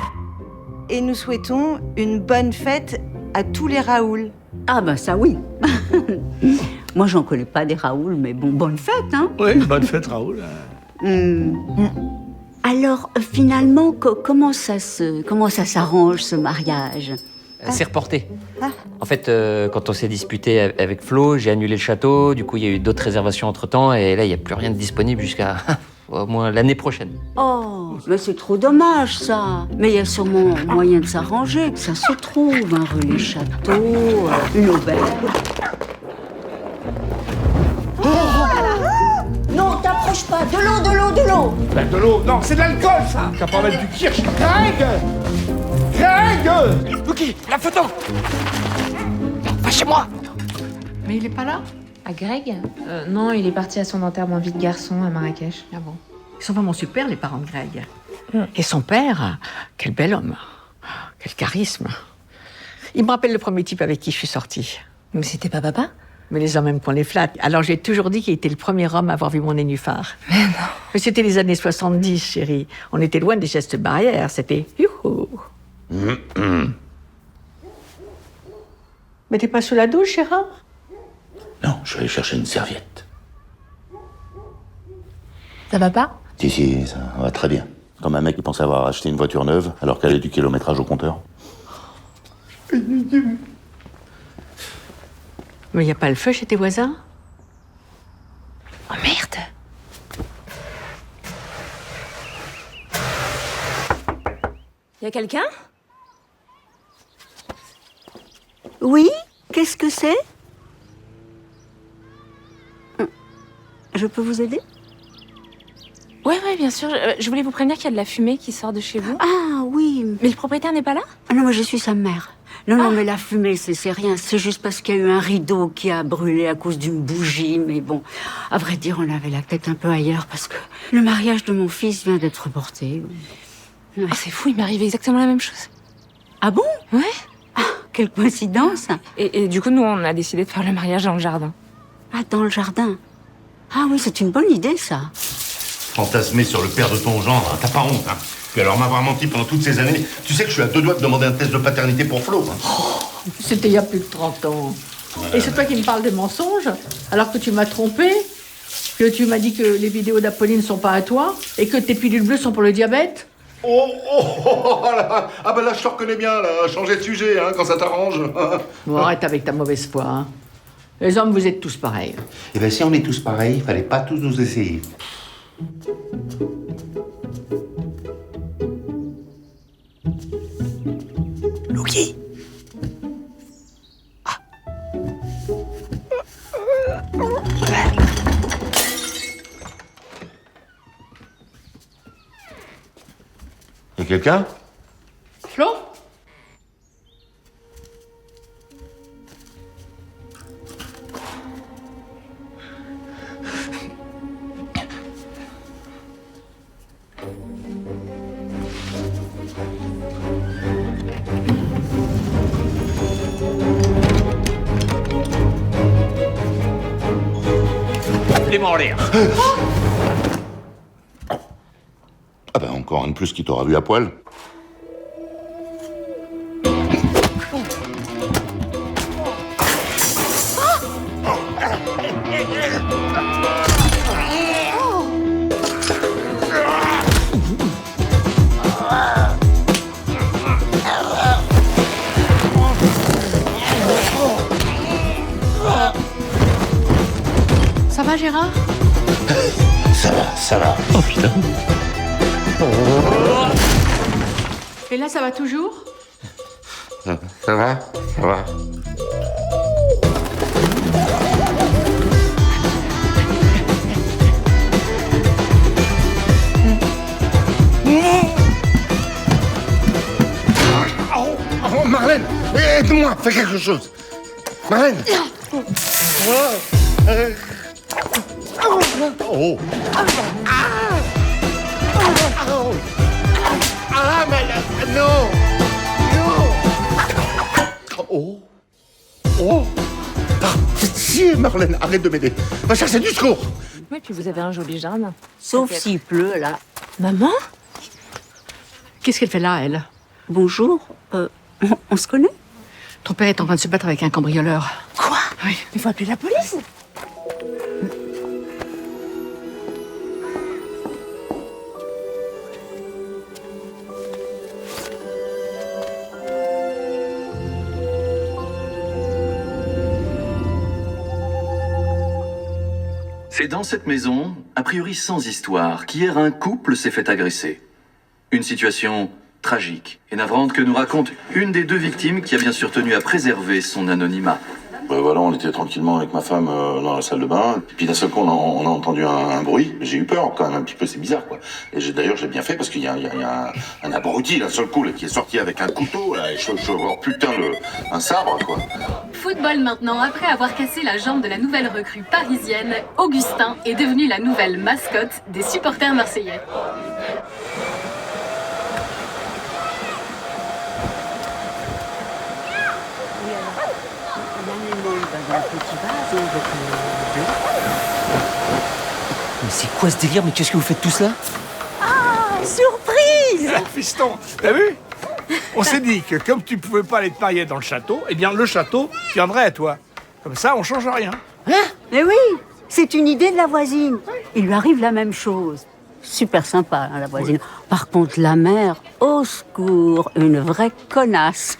Et nous souhaitons une bonne fête à tous les Raoul. Ah bah ça oui. Moi j'en connais pas des Raoul, mais bon, bonne fête, hein. Oui, bonne fête Raoul. Alors finalement, comment ça s'arrange ce mariage? C'est reporté. Ah. En fait, quand on s'est disputé avec Flo, j'ai annulé le château. Du coup, il y a eu d'autres réservations entre-temps. Et là, il n'y a plus rien de disponible jusqu'à au moins l'année prochaine. Oh, mais c'est trop dommage, ça. Mais il y a sûrement moyen de s'arranger. Ça se trouve, un relais château, une auberge. Non, t'approches pas. De l'eau. Ben, de l'eau, non, c'est de l'alcool, ça. T'as pas mettre du kirsch. Greg Lucky, la photo. Va chez moi. Mais il est pas là? À Greg Non, il est parti à son enterrement vie de garçon à Marrakech. Ah bon? Ils sont vraiment super, les parents de Greg. Et son père, quel bel homme. Quel charisme. Il me rappelle le premier type avec qui je suis sortie. Mais c'était pas papa? Mais les hommes aiment qu'on les flatte. Alors j'ai toujours dit qu'il était le premier homme à avoir vu mon nénuphar. Mais non. Mais c'était les années 70, chérie. On était loin des gestes barrières. C'était youhou. Mais t'es pas sous la douche, Gérard? Non, je suis allé chercher une serviette. Ça va pas? Si, ça va très bien. Comme un mec qui pense avoir acheté une voiture neuve alors qu'elle a du kilométrage au compteur. Mais y a pas le feu chez tes voisins? Oh merde! Y a quelqu'un? Oui? Qu'est-ce que c'est? Je peux vous aider? Ouais, bien sûr. Je voulais vous prévenir qu'il y a de la fumée qui sort de chez vous. Ah oui. Mais le propriétaire n'est pas là? Ah non, moi je suis sa mère. Non, mais la fumée, c'est rien. C'est juste parce qu'il y a eu un rideau qui a brûlé à cause d'une bougie. Mais bon, à vrai dire, on avait la tête un peu ailleurs parce que le mariage de mon fils vient d'être reporté. Ouais. Oh, c'est fou, il m'est arrivé exactement la même chose. Ah bon? Ouais. Ah, quelle coïncidence. Et du coup, nous, on a décidé de faire le mariage dans le jardin. Ah, dans le jardin? Ah oui, c'est une bonne idée, ça. Fantasmer sur le père de ton gendre, hein, t'as pas honte, hein. Puis alors m'avoir menti pendant toutes ces années, tu sais que je suis à 2 doigts de demander un test de paternité pour Flo. Hein. Oh, c'était il y a plus de 30 ans. Et c'est toi qui me parles de mensonges, alors que tu m'as trompé, que tu m'as dit que les vidéos d'Apolline sont pas à toi, et que tes pilules bleues sont pour le diabète. Oh là. Ah ben là, je te reconnais bien, là. Changer de sujet, hein, quand ça t'arrange. Bon, arrête avec ta mauvaise foi, hein. Les hommes, vous êtes tous pareils. Eh ben si on est tous pareils, il fallait pas tous nous essayer. Lucky. Y'a quelqu'un? Flo? Les mains en l'air. Ah ben encore un de plus qui t'aura vu à poil. Ça va, Gérard? Ça va. Oh putain. Et là, ça va toujours? Ça va. Oh, Marlène, aide-moi, fais quelque chose. Marlène. Oh. Ah, mais là, non. Oh. Ah, pitié, Marlène, arrête de m'aider. Va chercher du secours. Oui, puis vous avez un joli jardin. Sauf s'il pleut, là. Maman? Qu'est-ce qu'elle fait là, elle? Bonjour. On se connaît? Ton père est en train de se battre avec un cambrioleur. Quoi? Oui. Il faut appeler la police. C'est dans cette maison, a priori sans histoire, qu'hier un couple s'est fait agresser. Une situation tragique et navrante que nous raconte une des deux victimes qui a bien sûr tenu à préserver son anonymat. Voilà, on était tranquillement avec ma femme dans la salle de bain, et puis d'un seul coup on a entendu un bruit. J'ai eu peur quand même un petit peu, c'est bizarre quoi. Et d'ailleurs j'ai bien fait parce qu'il y a un abruti d'un seul coup là, qui est sorti avec un couteau, là, et un sabre quoi. Football maintenant, après avoir cassé la jambe de la nouvelle recrue parisienne, Augustin est devenu la nouvelle mascotte des supporters marseillais. Mais c'est quoi ce délire? Mais qu'est-ce que vous faites tous là? Ah, surprise! Fiston, t'as vu? On s'est dit que comme tu pouvais pas aller te marier dans le château, eh bien le château viendrait à toi. Comme ça, on change rien. Hein? Mais oui, c'est une idée de la voisine. Il lui arrive la même chose. Super sympa, hein, la voisine. Oui. Par contre, la mère, au secours, une vraie connasse.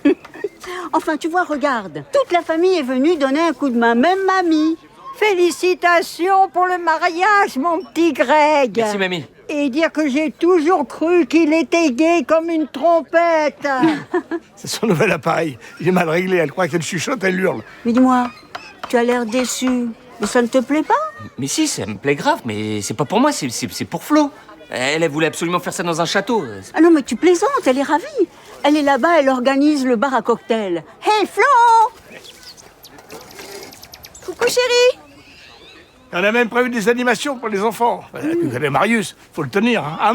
Enfin, tu vois, regarde. Toute la famille est venue donner un coup de main, même mamie. Félicitations pour le mariage, mon petit Greg. Merci, mamie. Et dire que j'ai toujours cru qu'il était gai comme une trompette. C'est son nouvel appareil. Il est mal réglé. Elle croit qu'elle chuchote, elle hurle. Mais dis-moi, tu as l'air déçu. Mais ça ne te plaît pas? Mais si, ça me plaît grave, mais c'est pas pour moi, c'est pour Flo. Elle voulait absolument faire ça dans un château. Ah non, mais tu plaisantes, elle est ravie. Elle est là-bas, elle organise le bar à cocktail. Hey, Flo! Coucou, chérie! On a même prévu des animations pour les enfants. Tu connais Marius, faut le tenir. Hein. Ah,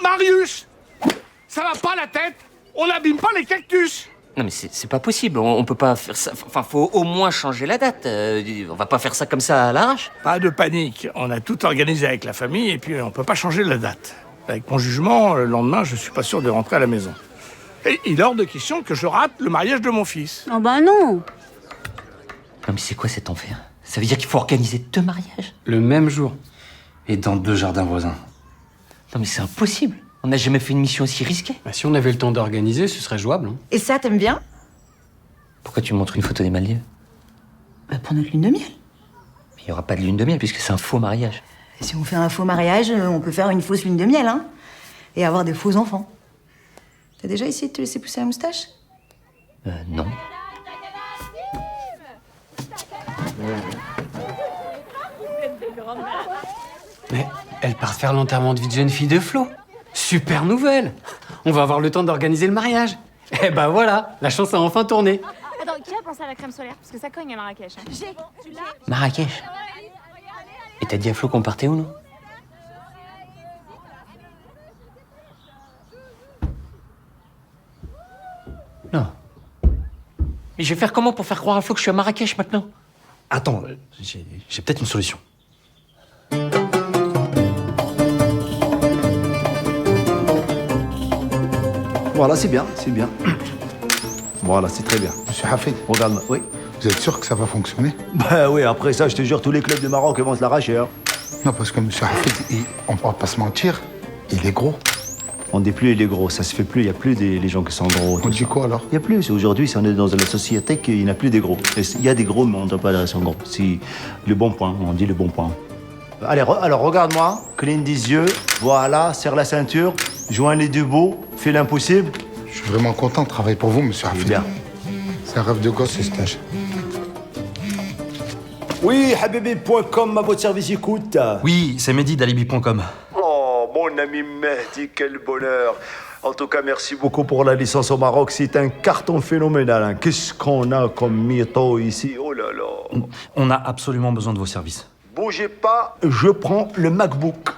Marius! Ça va pas la tête? On n'abîme pas les cactus! Non mais c'est pas possible, on peut pas faire ça. Enfin, faut au moins changer la date. On va pas faire ça comme ça à l'arrache. Pas de panique, on a tout organisé avec la famille et puis on peut pas changer la date. Avec mon jugement, le lendemain, je suis pas sûr de rentrer à la maison. Et il est hors de question que je rate le mariage de mon fils. Oh ben non! Non mais c'est quoi cet enfer? Ça veut dire qu'il faut organiser 2 mariages? Le même jour. Et dans 2 jardins voisins. Non mais c'est impossible. On n'a jamais fait une mission aussi risquée. Bah, si on avait le temps d'organiser, ce serait jouable. Hein. Et ça, t'aimes bien? Pourquoi tu me montres une photo des Maldives? Bah, pour notre lune de miel. Mais il n'y aura pas de lune de miel puisque c'est un faux mariage. Et si on fait un faux mariage, on peut faire une fausse lune de miel, hein? Et avoir des faux enfants. T'as déjà essayé de te laisser pousser la moustache? Non. Mais elle part faire l'enterrement de vie de jeune fille de Flo. Super nouvelle. On va avoir le temps d'organiser le mariage. Eh ben voilà, la chance a enfin tourné. Attends, qui a pensé à la crème solaire? Parce que ça cogne à Marrakech. Hein. Marrakech? Et t'as dit à Flo qu'on partait où, non? Non. Mais je vais faire comment pour faire croire à Flo que je suis à Marrakech maintenant? Attends, j'ai peut-être une solution. Voilà, c'est bien, c'est bien. Voilà, c'est très bien. Monsieur Hafid, regarde-moi, oui. Vous êtes sûr que ça va fonctionner? Bah oui, après ça, je te jure, tous les clubs du Maroc vont se l'arracher. Hein. Non, parce que Monsieur Hafid, on va pas se mentir, il est gros. On dit plus il est gros, ça se fait plus, il n'y a plus les gens qui sont gros. On dit quoi alors? Il n'y a plus, aujourd'hui, si on est dans une société qu'il n'y a plus des gros. Il y a des gros, mais on ne doit pas les sont gros. C'est le bon point, on dit le bon point. Allez, alors regarde-moi, cligne des yeux, voilà, serre la ceinture, joins les deux bouts, fais l'impossible. Je suis vraiment content de travailler pour vous, Monsieur Hafid. Bien. C'est un rêve de gosse, ce stage. Oui, habibi.com, à votre service, écoute. Oui, c'est Mehdi d'alibi.com. Oh, mon ami Mehdi, quel bonheur. En tout cas, merci beaucoup pour la licence au Maroc. C'est un carton phénoménal. Hein. Qu'est-ce qu'on a comme mytho ici? Oh là là. On a absolument besoin de vos services. Bougez pas, je prends le MacBook.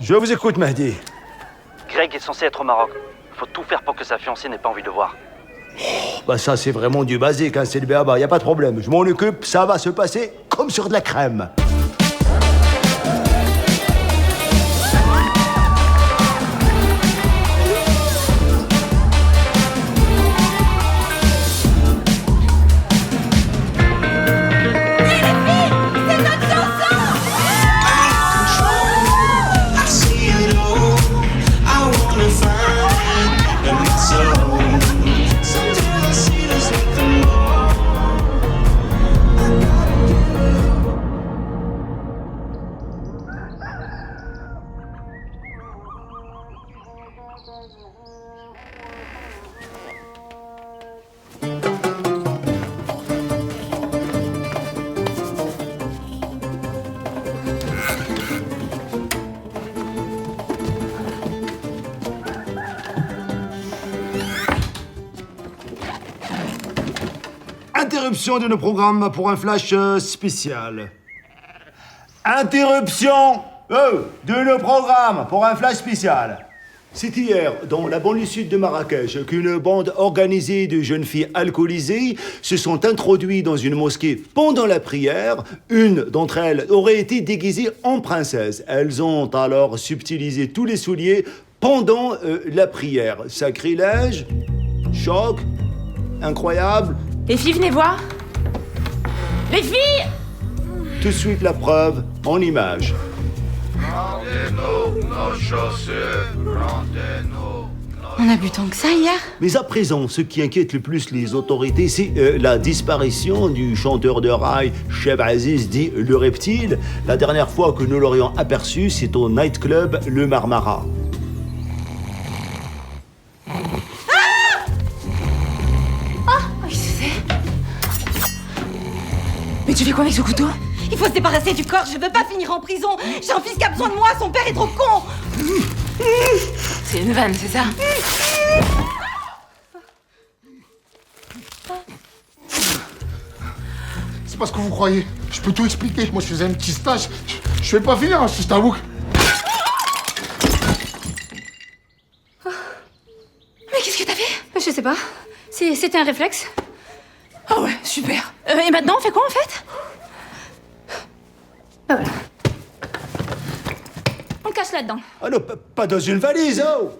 Je vous écoute, Mehdi. Greg est censé être au Maroc. Faut tout faire pour que sa fiancée n'ait pas envie de le voir. Oh, bah ça, c'est vraiment du basique, hein, c'est le béaba, y a pas de problème. Je m'en occupe, ça va se passer comme sur de la crème. I see it all. I wanna find, and it's so Interruption de nos programmes pour un flash spécial. Interruption de nos programmes pour un flash spécial. C'est hier, dans la banlieue sud de Marrakech, qu'une bande organisée de jeunes filles alcoolisées se sont introduites dans une mosquée pendant la prière. Une d'entre elles aurait été déguisée en princesse. Elles ont alors subtilisé tous les souliers pendant la prière. Sacrilège, choc, incroyable. Les filles, venez voir. Les filles! Tout de suite la preuve en images. Rendez-nous nos chaussures, rendez-nous. On a bu tant que ça hier? Mais à présent, ce qui inquiète le plus les autorités, c'est la disparition du chanteur de rail Cheb Aziz dit Le Reptile. La dernière fois que nous l'aurions aperçu, c'est au nightclub Le Marmara. Mais tu fais quoi avec ce couteau? Il faut se débarrasser du corps, je veux pas finir en prison. J'ai un fils qui a besoin de moi, son père est trop con. C'est une vanne, c'est ça? C'est pas ce que vous croyez. Je peux tout expliquer. Moi, je faisais un petit stage. Je vais pas finir, je t'avoue. Mais qu'est-ce que t'as fait? Je sais pas. C'était un réflexe. Ah ouais, super. Et maintenant, on fait quoi en fait? Ben voilà. On le cache là-dedans. Ah non, pas dans une valise, oh!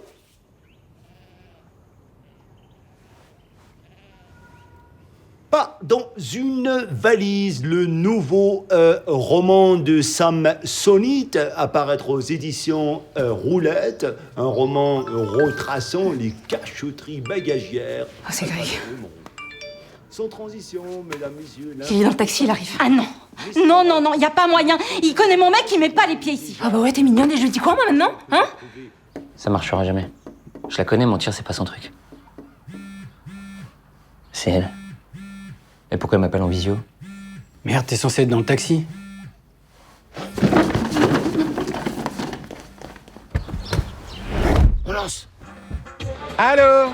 Pas dans une valise, le nouveau roman de Sam Sonit, apparaître aux éditions Roulette, un roman retraçant les cachotteries bagagières. Ah, c'est grec. Sans transition, mesdames, messieurs... Il est dans le taxi, il arrive. Ah non. Non, y a pas moyen. Il connaît mon mec, il met pas les pieds ici. Ah bah ouais, t'es mignonne et je lui dis quoi moi maintenant? Hein? Ça marchera jamais. Je la connais, mentir, c'est pas son truc. C'est elle. Et pourquoi elle m'appelle en visio? Merde, t'es censé être dans le taxi. On lance. Allô?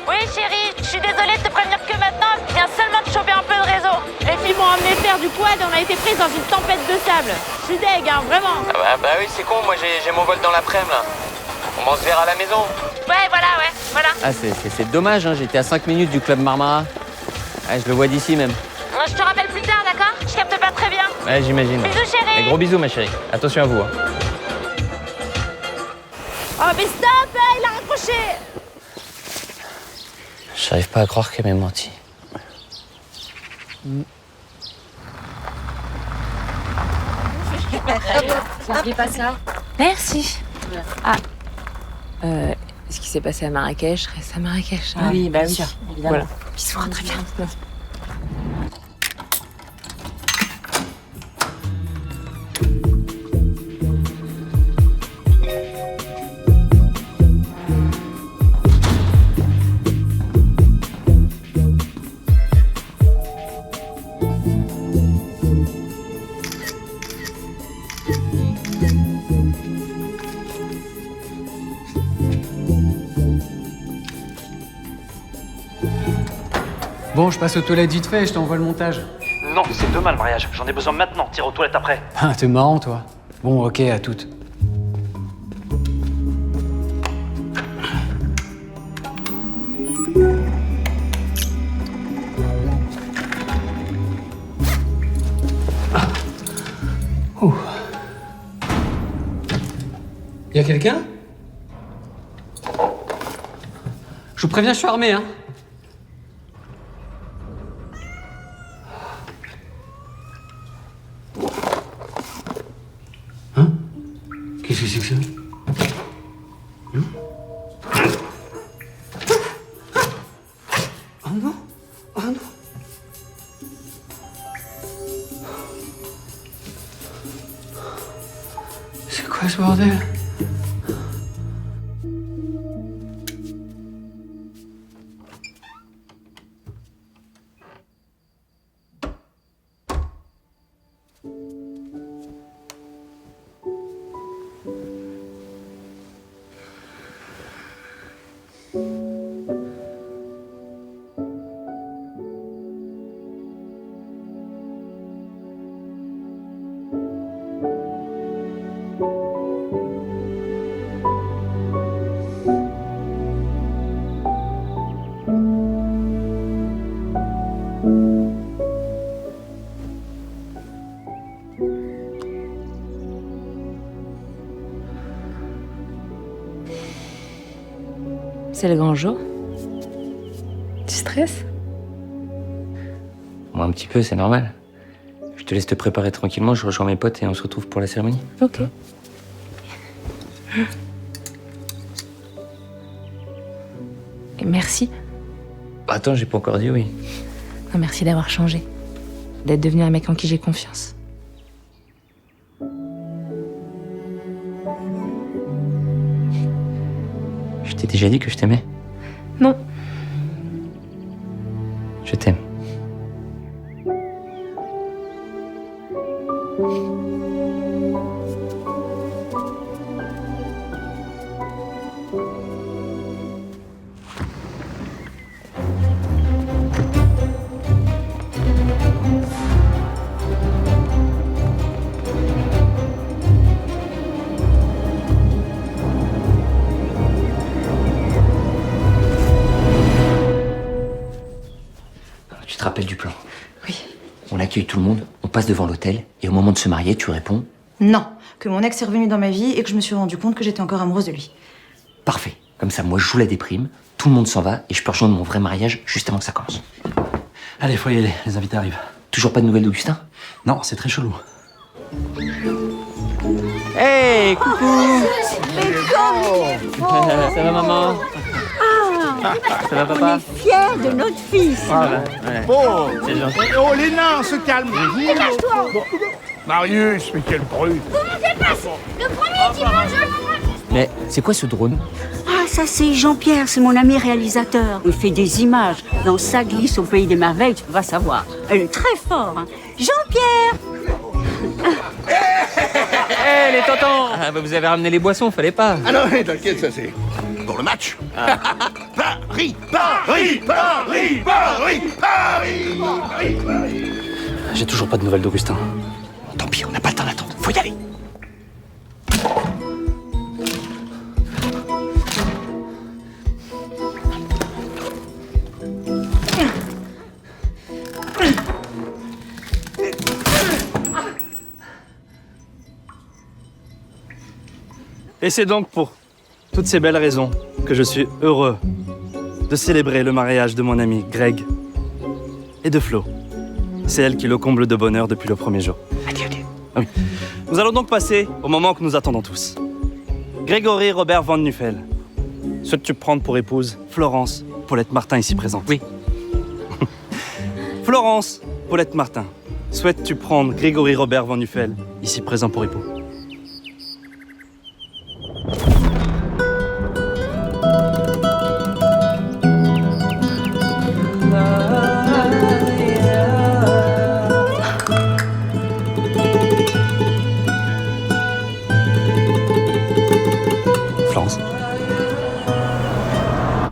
Oui, chérie, je suis désolée de te prévenir que maintenant, je viens seulement de choper un peu de réseau. Les filles m'ont emmené faire du quad et on a été prises dans une tempête de sable. Je suis deg, hein, vraiment. Ah bah oui, c'est con, moi j'ai mon vol dans l'après-midi là. On se verra à la maison. Ouais, voilà. Ah, c'est dommage, hein, j'étais à 5 minutes du club Marmara. Ah, je le vois d'ici même. Je te rappelle plus tard, d'accord? Je capte pas très bien. Ouais, j'imagine. Bisous, chérie. Et gros bisous, ma chérie. Attention à vous. Hein. Oh, mais stop, il a raccroché. J'arrive pas à croire qu'elle m'ait menti. N'oublie pas ça. Merci. Ah. Ce qui s'est passé à Marrakech reste à Marrakech. Ah oui, bah bien oui, sûr, évidemment. Voilà. Bisous, très bien. Bon, je passe aux toilettes vite fait, je t'envoie le montage. Non, c'est demain le mariage. J'en ai besoin maintenant. Tire aux toilettes après. Ah, t'es marrant, toi. Bon, ok, à toutes. Y'a quelqu'un? Je vous préviens, je suis armé, hein. Qu'est-ce que c'est que ça? Oh non! Oh non! C'est quoi ce bordel? C'est le grand jour. Tu stresses? Moi, un petit peu, c'est normal. Je te laisse te préparer tranquillement, je rejoins mes potes et on se retrouve pour la cérémonie. Ok. Et merci. Attends, j'ai pas encore dit oui. Non, merci d'avoir changé. D'être devenu un mec en qui j'ai confiance. Je t'ai déjà dit que je t'aimais. Non. Je t'aime. Tu te rappelles du plan? Oui. On accueille tout le monde, on passe devant l'hôtel, et au moment de se marier, tu réponds Non, que mon ex est revenu dans ma vie et que je me suis rendu compte que j'étais encore amoureuse de lui. parfait. Comme ça, moi, je joue la déprime, tout le monde s'en va, et je peux rejoindre mon vrai mariage juste avant que ça commence. Allez, faut y aller, les invités arrivent. Toujours pas de nouvelles d'Augustin? Non, c'est très chelou. Hey, coucou! Ça va, maman? Ça va, papa? On est fiers de notre fils. Bon, C'est gentil. oh les nains, se calment. Dégage-toi. Marius, mais quel bruit. Comment ça passe? Le premier dimanche. Mais c'est quoi ce drone? Ah, ça c'est Jean-Pierre, c'est mon ami réalisateur. Il fait des images dans Sa glisse au pays des merveilles, tu vas savoir. Elle est très fort, hein. Jean-Pierre! Hé, les tontons! Ah, bah vous avez ramené les boissons, fallait pas. Ah non, t'inquiète, ça c'est pour le match. Paris, Paris, Paris, Paris, Paris, Paris, Paris. J'ai toujours pas de nouvelles d'Augustin. Tant pis, on n'a pas le temps d'attendre. Faut y aller. Et c'est donc pour toutes ces belles raisons que je suis heureux de célébrer le mariage de mon ami Greg et de Flo. C'est elle qui le comble de bonheur depuis le premier jour. Adieu, adieu. Ah oui. Nous allons donc passer au moment que nous attendons tous. Grégory Robert Van Nuffel, souhaites-tu prendre pour épouse Florence Paulette Martin ici présente? Oui. Florence Paulette Martin, souhaites-tu prendre Grégory Robert Van Nuffel ici présent pour époux? Florence?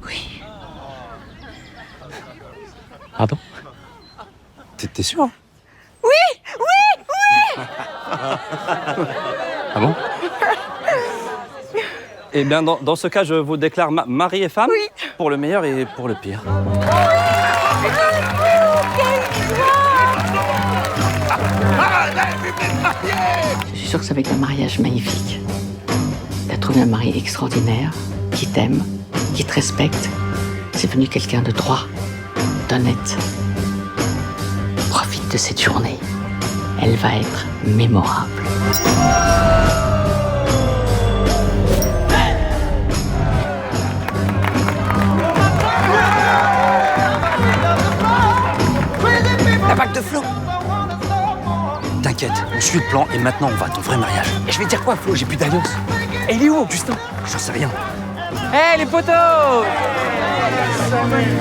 Oui. Ah bon? T'es sûr? Oui, oui, oui. Ah bon? Eh bien, dans ce cas, je vous déclare mari et femme, Oui. pour le meilleur et pour le pire. Je suis sûre que ça va être un mariage magnifique. T'as trouvé un mari extraordinaire, qui t'aime, qui te respecte. C'est venu quelqu'un de droit, d'honnête. Profite de cette journée. Elle va être mémorable. La bague de Flo. T'inquiète, on suit le plan et maintenant on va à ton vrai mariage. Et je vais dire quoi, Flo? J'ai plus d'alliance. Et il est où, Augustin? J'en sais rien. Hé, les potos!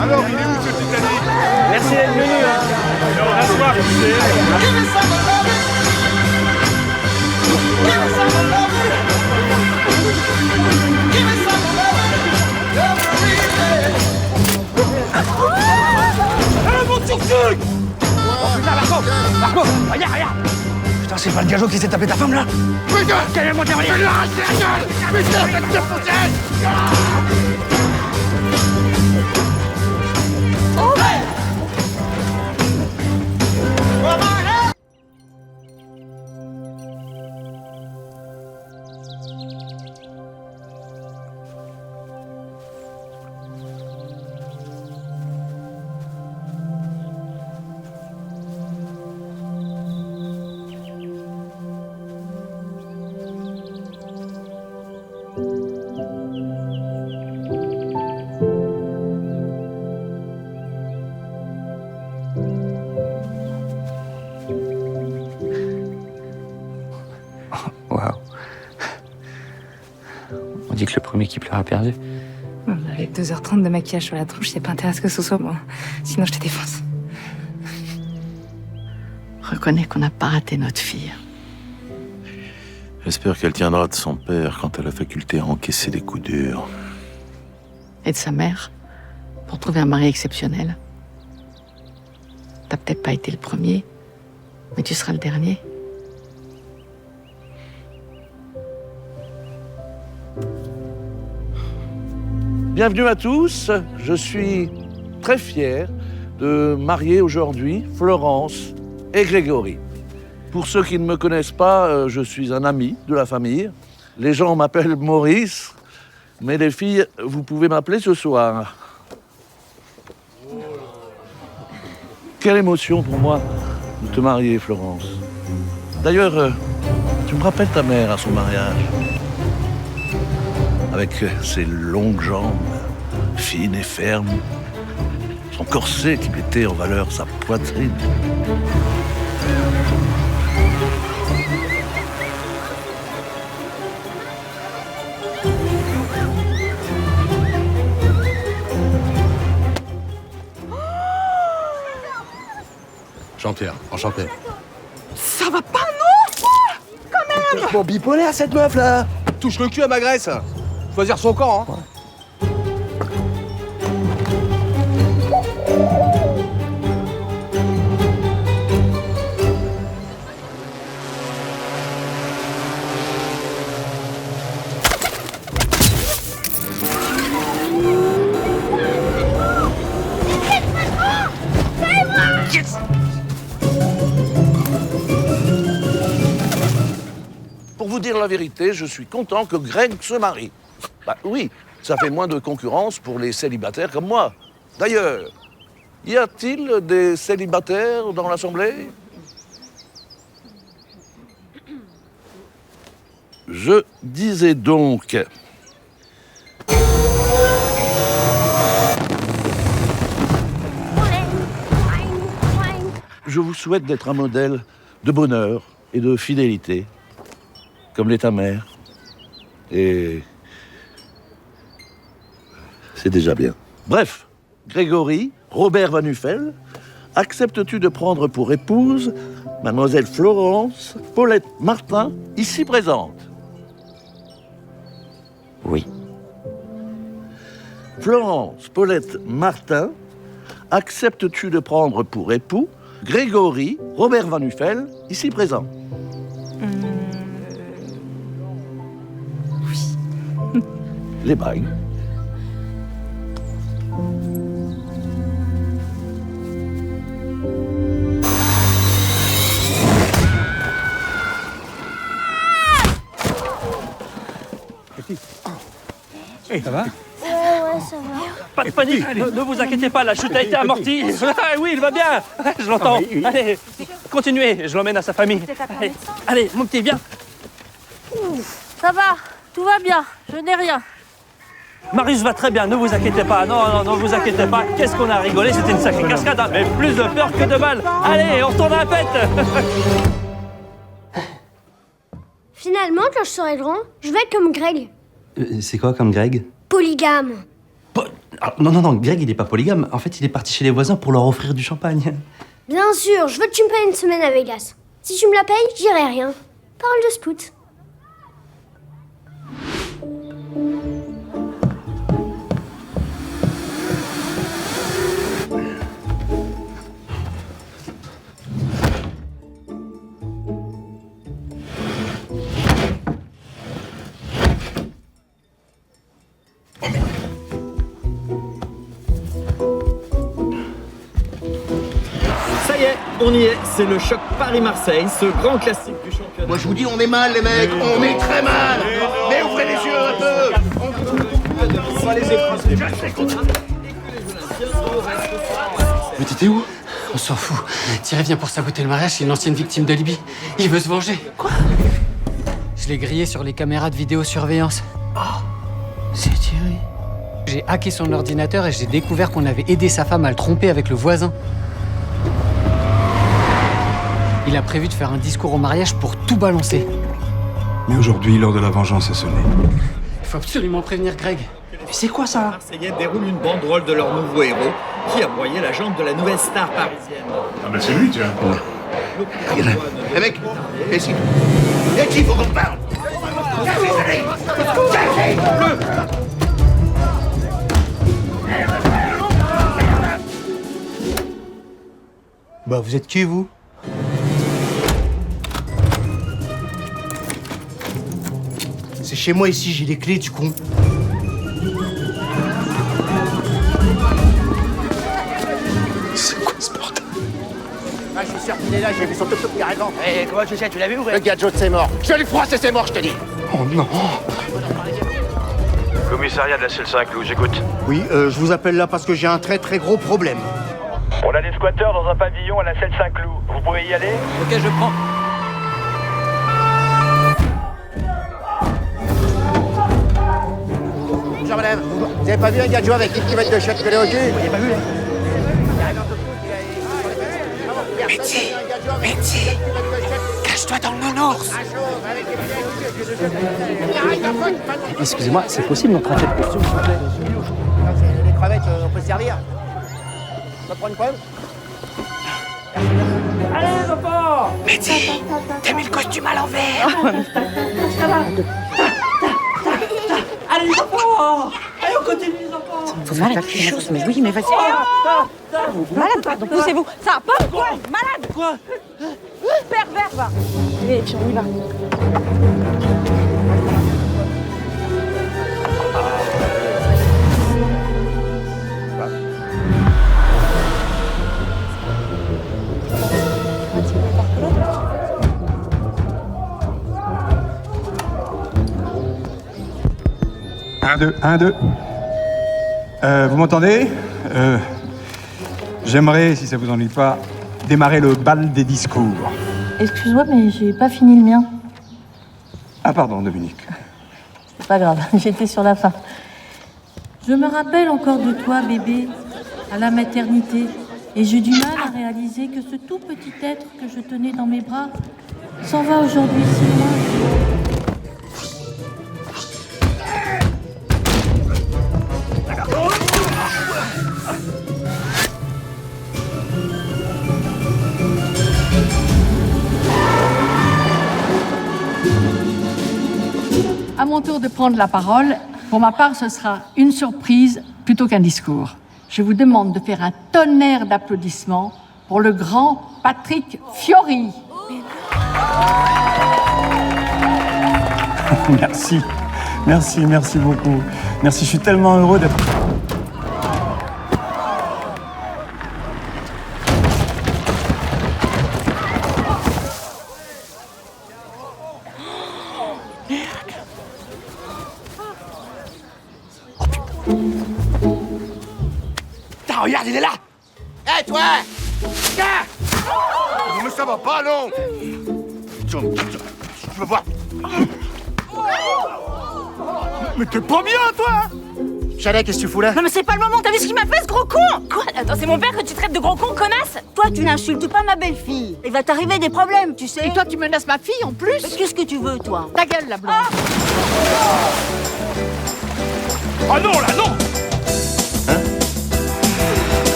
Alors, il est où ce Titanic? Merci d'être venu. Mon tuk-tuk! Oh putain, Marco! Marco! Regarde, regarde! Putain, c'est pas le gageot qui s'est tapé ta femme, là? Putain! Quel est mon dernier? Fais-le arracher la gueule! Putain, tête de foutaise! l'équipe l'aura perdu. Avec 2h30 de maquillage sur la tronche, c'est pas intérêt à ce que ce soit moi. Sinon, je te défonce. Reconnais qu'on n'a pas raté notre fille. J'espère qu'elle tiendra de son père quant à la faculté à encaisser des coups durs. Et de sa mère, pour trouver un mari exceptionnel. T'as peut-être pas été le premier, mais tu seras le dernier. Bienvenue à tous, je suis très fier de marier aujourd'hui Florence et Grégory. Pour ceux qui ne me connaissent pas, je suis un ami de la famille. Les gens m'appellent Maurice, mais les filles, vous pouvez m'appeler ce soir. Quelle émotion pour moi de te marier, Florence. D'ailleurs, tu me rappelles ta mère à son mariage. Avec ses longues jambes, fines et fermes, son corset qui mettait en valeur sa poitrine. Jean-Pierre, enchanté. Ça va pas, non? Quand même! Bon, bipolaire cette meuf là! Touche le cul à ma graisse! Choisir son camp, hein! Yes! Pour vous dire la vérité, je suis content que Greg se marie. Bah oui, ça fait moins de concurrence pour les célibataires comme moi. D'ailleurs, y a-t-il des célibataires dans l'Assemblée? Je disais donc... Je vous souhaite d'être un modèle de bonheur et de fidélité, comme l'est ta mère. Et... c'est déjà bien. Bref, Grégory, Robert Van Nuffel, acceptes-tu de prendre pour épouse mademoiselle Florence Paulette Martin, ici présente? Oui. Florence Paulette Martin, acceptes-tu de prendre pour époux Grégory Robert Van Nuffel, ici présent? Oui. Les bagues. Ça va? Ouais, ça va. Pas de panique, ne vous inquiétez pas, la chute a été amortie. Ah oui, il va bien, je l'entends. Allez, continuez, je l'emmène à sa famille. Allez, mon petit, viens. Ça va, tout va bien, je n'ai rien. Marius va très bien, ne vous inquiétez pas. Non, ne vous inquiétez pas. Qu'est-ce qu'on a rigolé, c'était une sacrée cascade. Hein. Mais plus de peur que de mal. Allez, on retourne à la fête. Finalement, quand je serai grand, je vais être comme Greg. C'est quoi comme Greg? Polygame. Non, Greg, il est pas polygame. En fait, il est parti chez les voisins pour leur offrir du champagne. Bien sûr, je veux que tu me payes une semaine à Vegas. Si tu me la payes, je dirai rien. Parole de scout. Ça y est, on y est, c'est le choc Paris-Marseille, ce grand classique du championnat. Moi je vous dis, on est mal les mecs, on est très mal. Mais ouvrez les yeux un peu. On va les écraser. Mais t'étais où? On s'en fout. Thierry vient pour saboter le mariage, c'est une ancienne victime de Libye. Il veut se venger. Quoi? Je l'ai grillé sur les caméras de vidéosurveillance. Oh, c'est Thierry. J'ai hacké son ordinateur et j'ai découvert qu'on avait aidé sa femme à le tromper avec le voisin. Il a prévu de faire un discours au mariage pour tout balancer. Mais aujourd'hui, l'heure de la vengeance est sonnée. faut absolument prévenir Greg. Mais c'est quoi ça? Les Marseillais déroulent une banderole de leur nouveau héros qui a broyé la jambe de la nouvelle star parisienne. Ah bah c'est lui, tiens. Eh mec, ici. Et qui faut qu'on parle? Bah, vous êtes qui, vous? C'est chez moi ici, j'ai les clés, du con. C'est quoi ce bordel? Ah, je suis sûr qu'il est là, j'ai vu son top qui est arrivant. Et comment tu sais, tu l'as vu ou Le gadget, c'est mort. Je lui froisse et c'est mort, je te dis. Oh non. Commissariat de la Selle Saint-Cloud, j'écoute. Oui, je vous appelle là parce que j'ai un très très gros problème. On a des squatteurs dans un pavillon à la Selle Saint-Cloud. Vous pouvez y aller? Ok, je prends. Bonjour madame, vous avez pas vu un gadget avec une cuvette de chiottes collée au cul? Vous l'avez pas vu là? Métis, cache-toi dans le nounours. Excusez-moi, c'est possible notre affaire de costume, s'il vous plaît? Les crevettes, on peut se servir. On va prendre une pomme? Allez, les enfants! Métis, t'as mis le costume à l'envers. Ça va. Allez, les enfants! Allez, on continue, les enfants! Faut faire quelque chose, mais oui, mais vas-y. Malade, pardon, poussez-vous. Ça va pas? Quoi? Malade? Quoi? Pervers, va. Allez, puis on y va. Un, deux. Vous m'entendez? J'aimerais, si ça vous ennuie pas, démarrer le bal des discours. Excuse-moi, mais j'ai pas fini le mien. Ah pardon, Dominique. C'est pas grave, j'étais sur la fin. Je me rappelle encore de toi, bébé, à la maternité, et j'ai du mal à réaliser que ce tout petit être que je tenais dans mes bras s'en va aujourd'hui si loin. À mon tour de prendre la parole. Pour ma part, ce sera une surprise plutôt qu'un discours. Je vous demande de faire un tonnerre d'applaudissements pour le grand Patrick Fiori. Merci beaucoup. Merci, je suis tellement heureux d'être... Putain, regarde, il est là. Hé, toi! Tiens! Non, mais ça va pas, non! Tiens, je veux voir. Mais t'es pas bien, toi! Chalet, qu'est-ce que tu fous là? Non mais c'est pas le moment, t'as vu ce qu'il m'a fait, ce gros con? Quoi? Attends, c'est mon père que tu traites de gros con, connasse? Toi, tu n'insultes pas ma belle-fille. Il va t'arriver des problèmes, tu sais. Et toi, tu menaces ma fille en plus? Mais qu'est-ce que tu veux, toi? Ta gueule, la blonde. Oh non, là, non!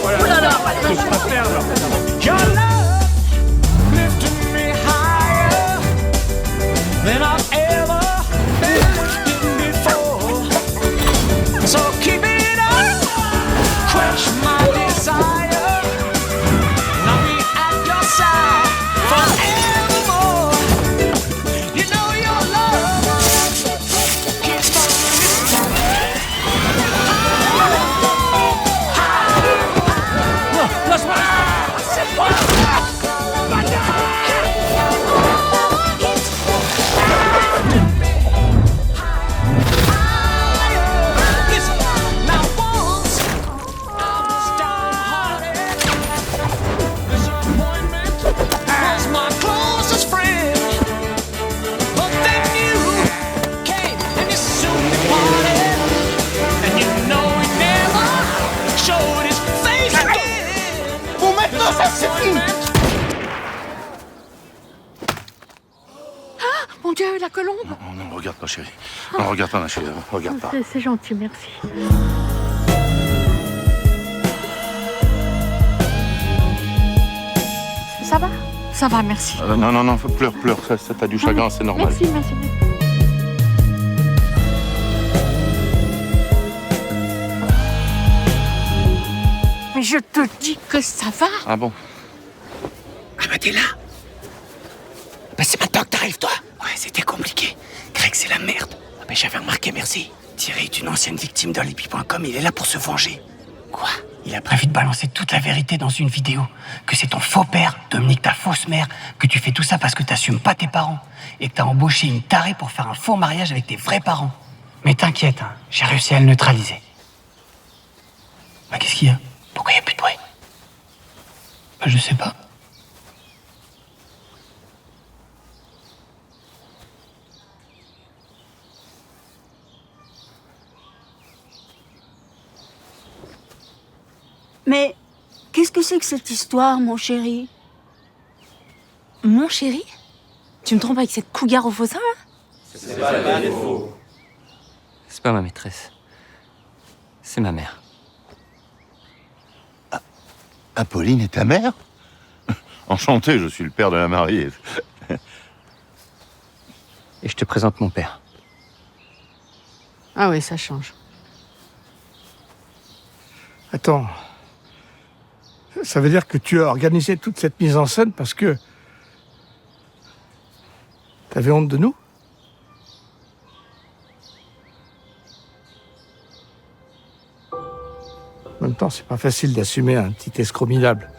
Oh là là! Qu'est-ce qu'on va faire, là? Your love lifted me higher than I've ever been before. So keep it up, quench my desire. And I'll be at your side forevermore. You know your love keeps Mon Dieu, eu la colombe? Non, regarde pas, chérie. Non, regarde pas, ma chérie. Regarde pas. C'est gentil, merci. Ça va? Ça va, merci. Non, pleure. Ça t'as du chagrin, c'est normal. Merci. Mais je te dis que ça va. Ah bon? Ah bah t'es là. Bah c'est maintenant que t'arrives, toi. Ouais, c'était compliqué. Greg, c'est la merde. Ah bah j'avais remarqué, merci. Thierry est une ancienne victime d'Alibi.com, il est là pour se venger. Quoi? Il a prévu de balancer toute la vérité dans une vidéo. Que c'est ton faux père, Dominique, ta fausse mère, que tu fais tout ça parce que t'assumes pas tes parents. Et que t'as embauché une tarée pour faire un faux mariage avec tes vrais parents. Mais t'inquiète, hein, j'ai réussi à le neutraliser. Bah qu'est-ce qu'il y a? Pourquoi il n'y a plus de bruit? Bah je sais pas. Mais qu'est-ce que c'est que cette histoire, mon chéri? Mon chéri? Tu me trompes avec cette cougar au faux sein, là? C'est pas le défaut. C'est pas ma maîtresse. C'est ma mère. Apolline est ta mère? Enchanté, je suis le père de la mariée. Et je te présente mon père. Ah oui, ça change. Attends. Ça veut dire que tu as organisé toute cette mise en scène parce que t'avais honte de nous? En même temps, c'est pas facile d'assumer un petit escroc minable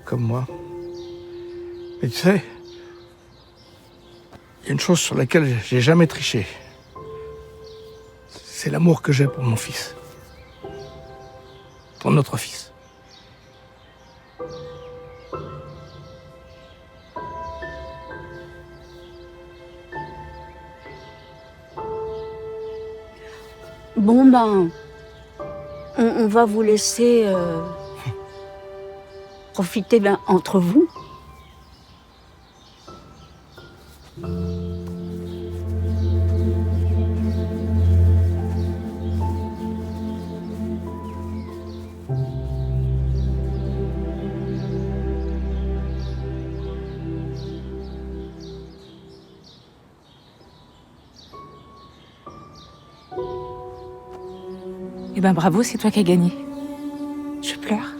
comme moi. Mais tu sais, il y a une chose sur laquelle j'ai jamais triché. C'est l'amour que j'ai pour mon fils. Pour notre fils. Bon ben, on va vous laisser profiter entre vous. Eh ben bravo, c'est toi qui as gagné. Je pleure.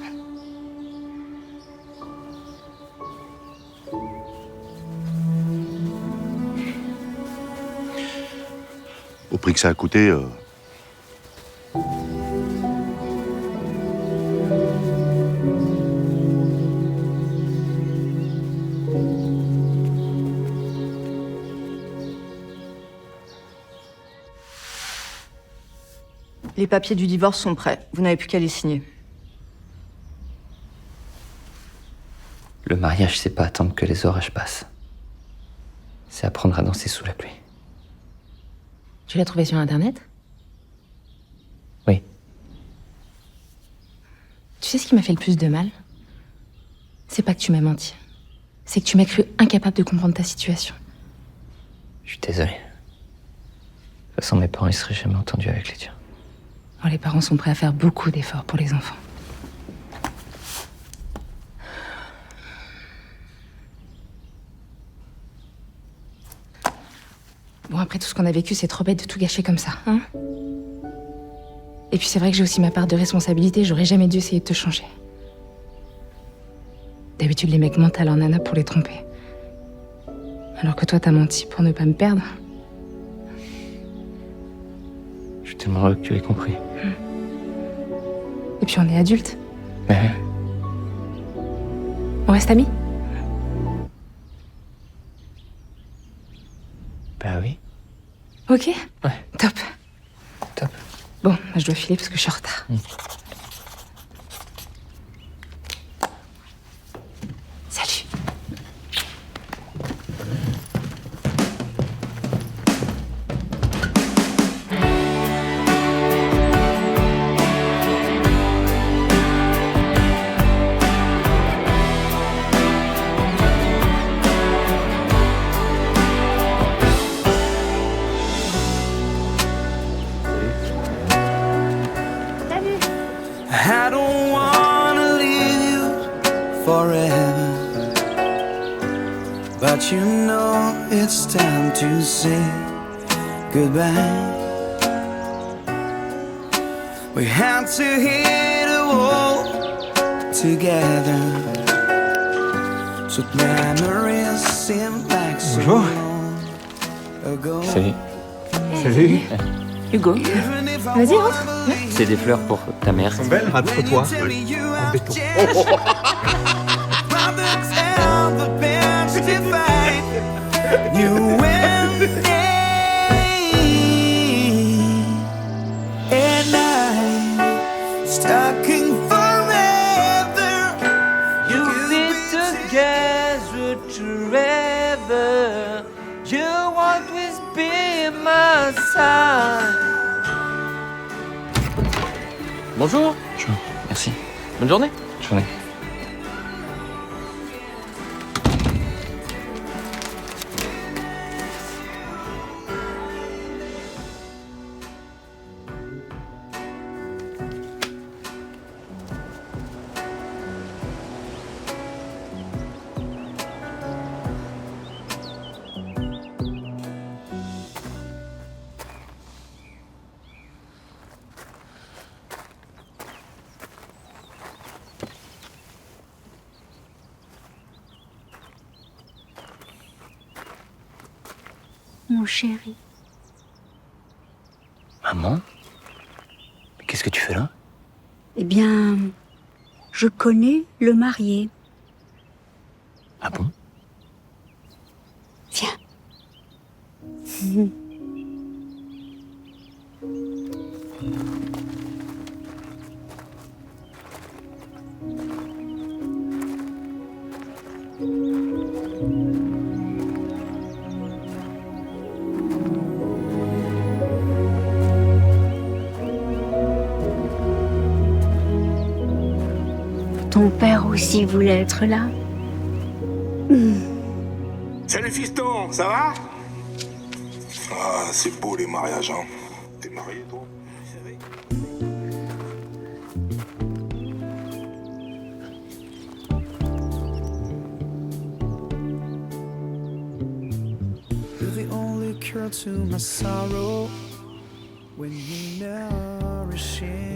Au prix que ça a coûté... Les papiers du divorce sont prêts. Vous n'avez plus qu'à les signer. Le mariage, c'est pas attendre que les orages passent. C'est apprendre à danser sous la pluie. Tu l'as trouvé sur Internet? Oui. Tu sais ce qui m'a fait le plus de mal? C'est pas que tu m'as menti. C'est que tu m'as cru incapable de comprendre ta situation. Je suis désolé. De toute façon, mes parents, ils seraient jamais entendus avec les tiens. Oh, les parents sont prêts à faire beaucoup d'efforts pour les enfants. Bon, après tout ce qu'on a vécu, c'est trop bête de tout gâcher comme ça, hein? Et puis c'est vrai que j'ai aussi ma part de responsabilité, j'aurais jamais dû essayer de te changer. D'habitude, les mecs mentent à leur nana pour les tromper. Alors que toi, t'as menti pour ne pas me perdre. Je suis tellement heureux que tu aies compris. Et puis on est adultes. Ouais. On reste amis? Bah oui. Ok? Ouais. Top. Top. Bon, je dois filer parce que je suis en retard. Salut. I don't wanna leave you forever, but you know it's time to say goodbye. We had to hit a wall together, so memories seem like so long ago. Salut. Salut. Hugo. Vas-y, rentre. C'est des fleurs pour ta mère. Elles sont belles, raconte-toi. Bonjour. Bonjour. Merci. Bonne journée. Bonne journée. Mon chéri. Maman? Mais qu'est-ce que tu fais là? Eh bien, je connais le marié. Ah bon? Viens. Ton père aussi voulait être là. Salut fiston, ça va? Ah, c'est beau les mariages, hein. T'es marié toi?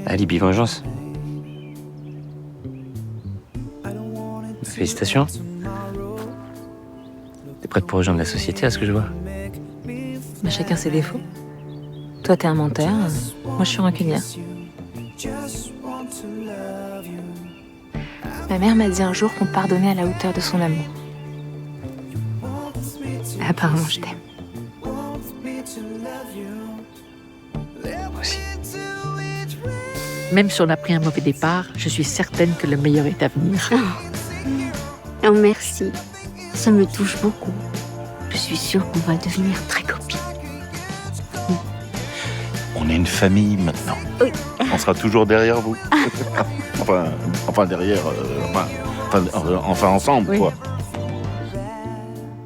Alibi Vengeance. Félicitations. T'es prête pour rejoindre la société, à ce que je vois? Bah, chacun ses défauts. Toi, t'es un menteur. Moi, je suis rancunière. Ma mère m'a dit un jour qu'on pardonnait à la hauteur de son amour. Apparemment, je t'aime. Moi aussi. Même si on a pris un mauvais départ, je suis certaine que le meilleur est à venir. Oh, merci. Ça me touche beaucoup. Je suis sûre qu'on va devenir très copines. On est une famille maintenant. Oui. On sera toujours derrière vous. enfin derrière, enfin ensemble, Oui. quoi.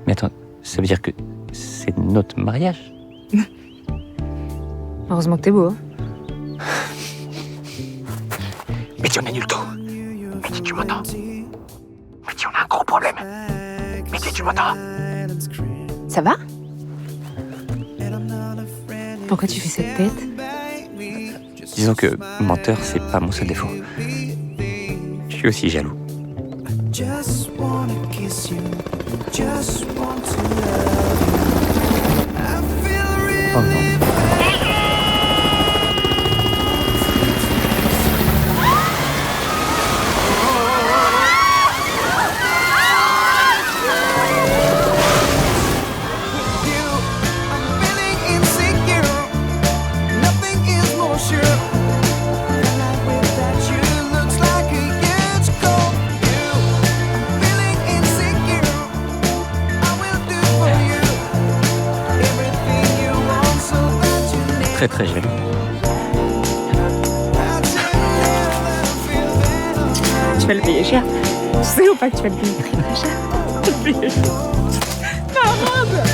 Mais attends, ça veut dire que c'est notre mariage? Heureusement que t'es beau. Hein. Métis, on annule tout. Métis, tu m'entends? Métis, on a un gros problème. Métis, tu m'entends? Ça va? Pourquoi tu fais cette tête? Disons que menteur, c'est pas mon seul défaut. Je suis aussi jaloux. Just wanna kiss you, just want to love you. I feel really Oh non. Très très jaloux. Tu vas le payer cher. Tu sais ou pas que tu vas le payer très très cher? Tu vas le payer cher. Parade!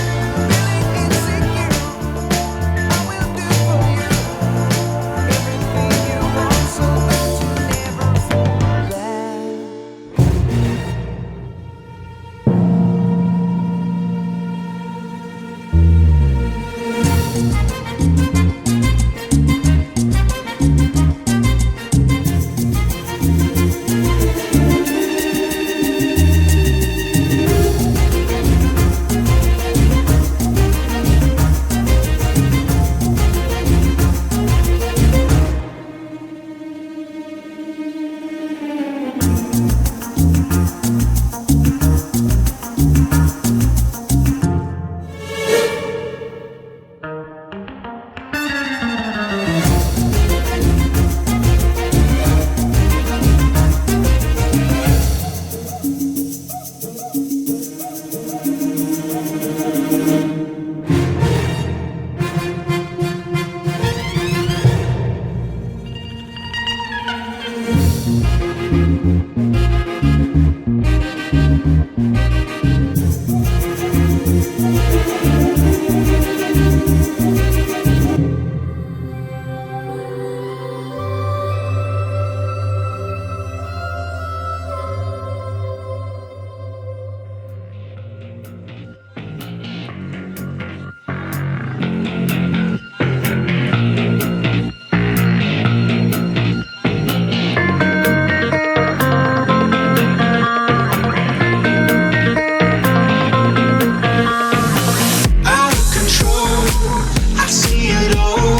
I see it all.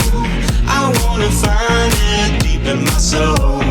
I wanna find it deep in my soul.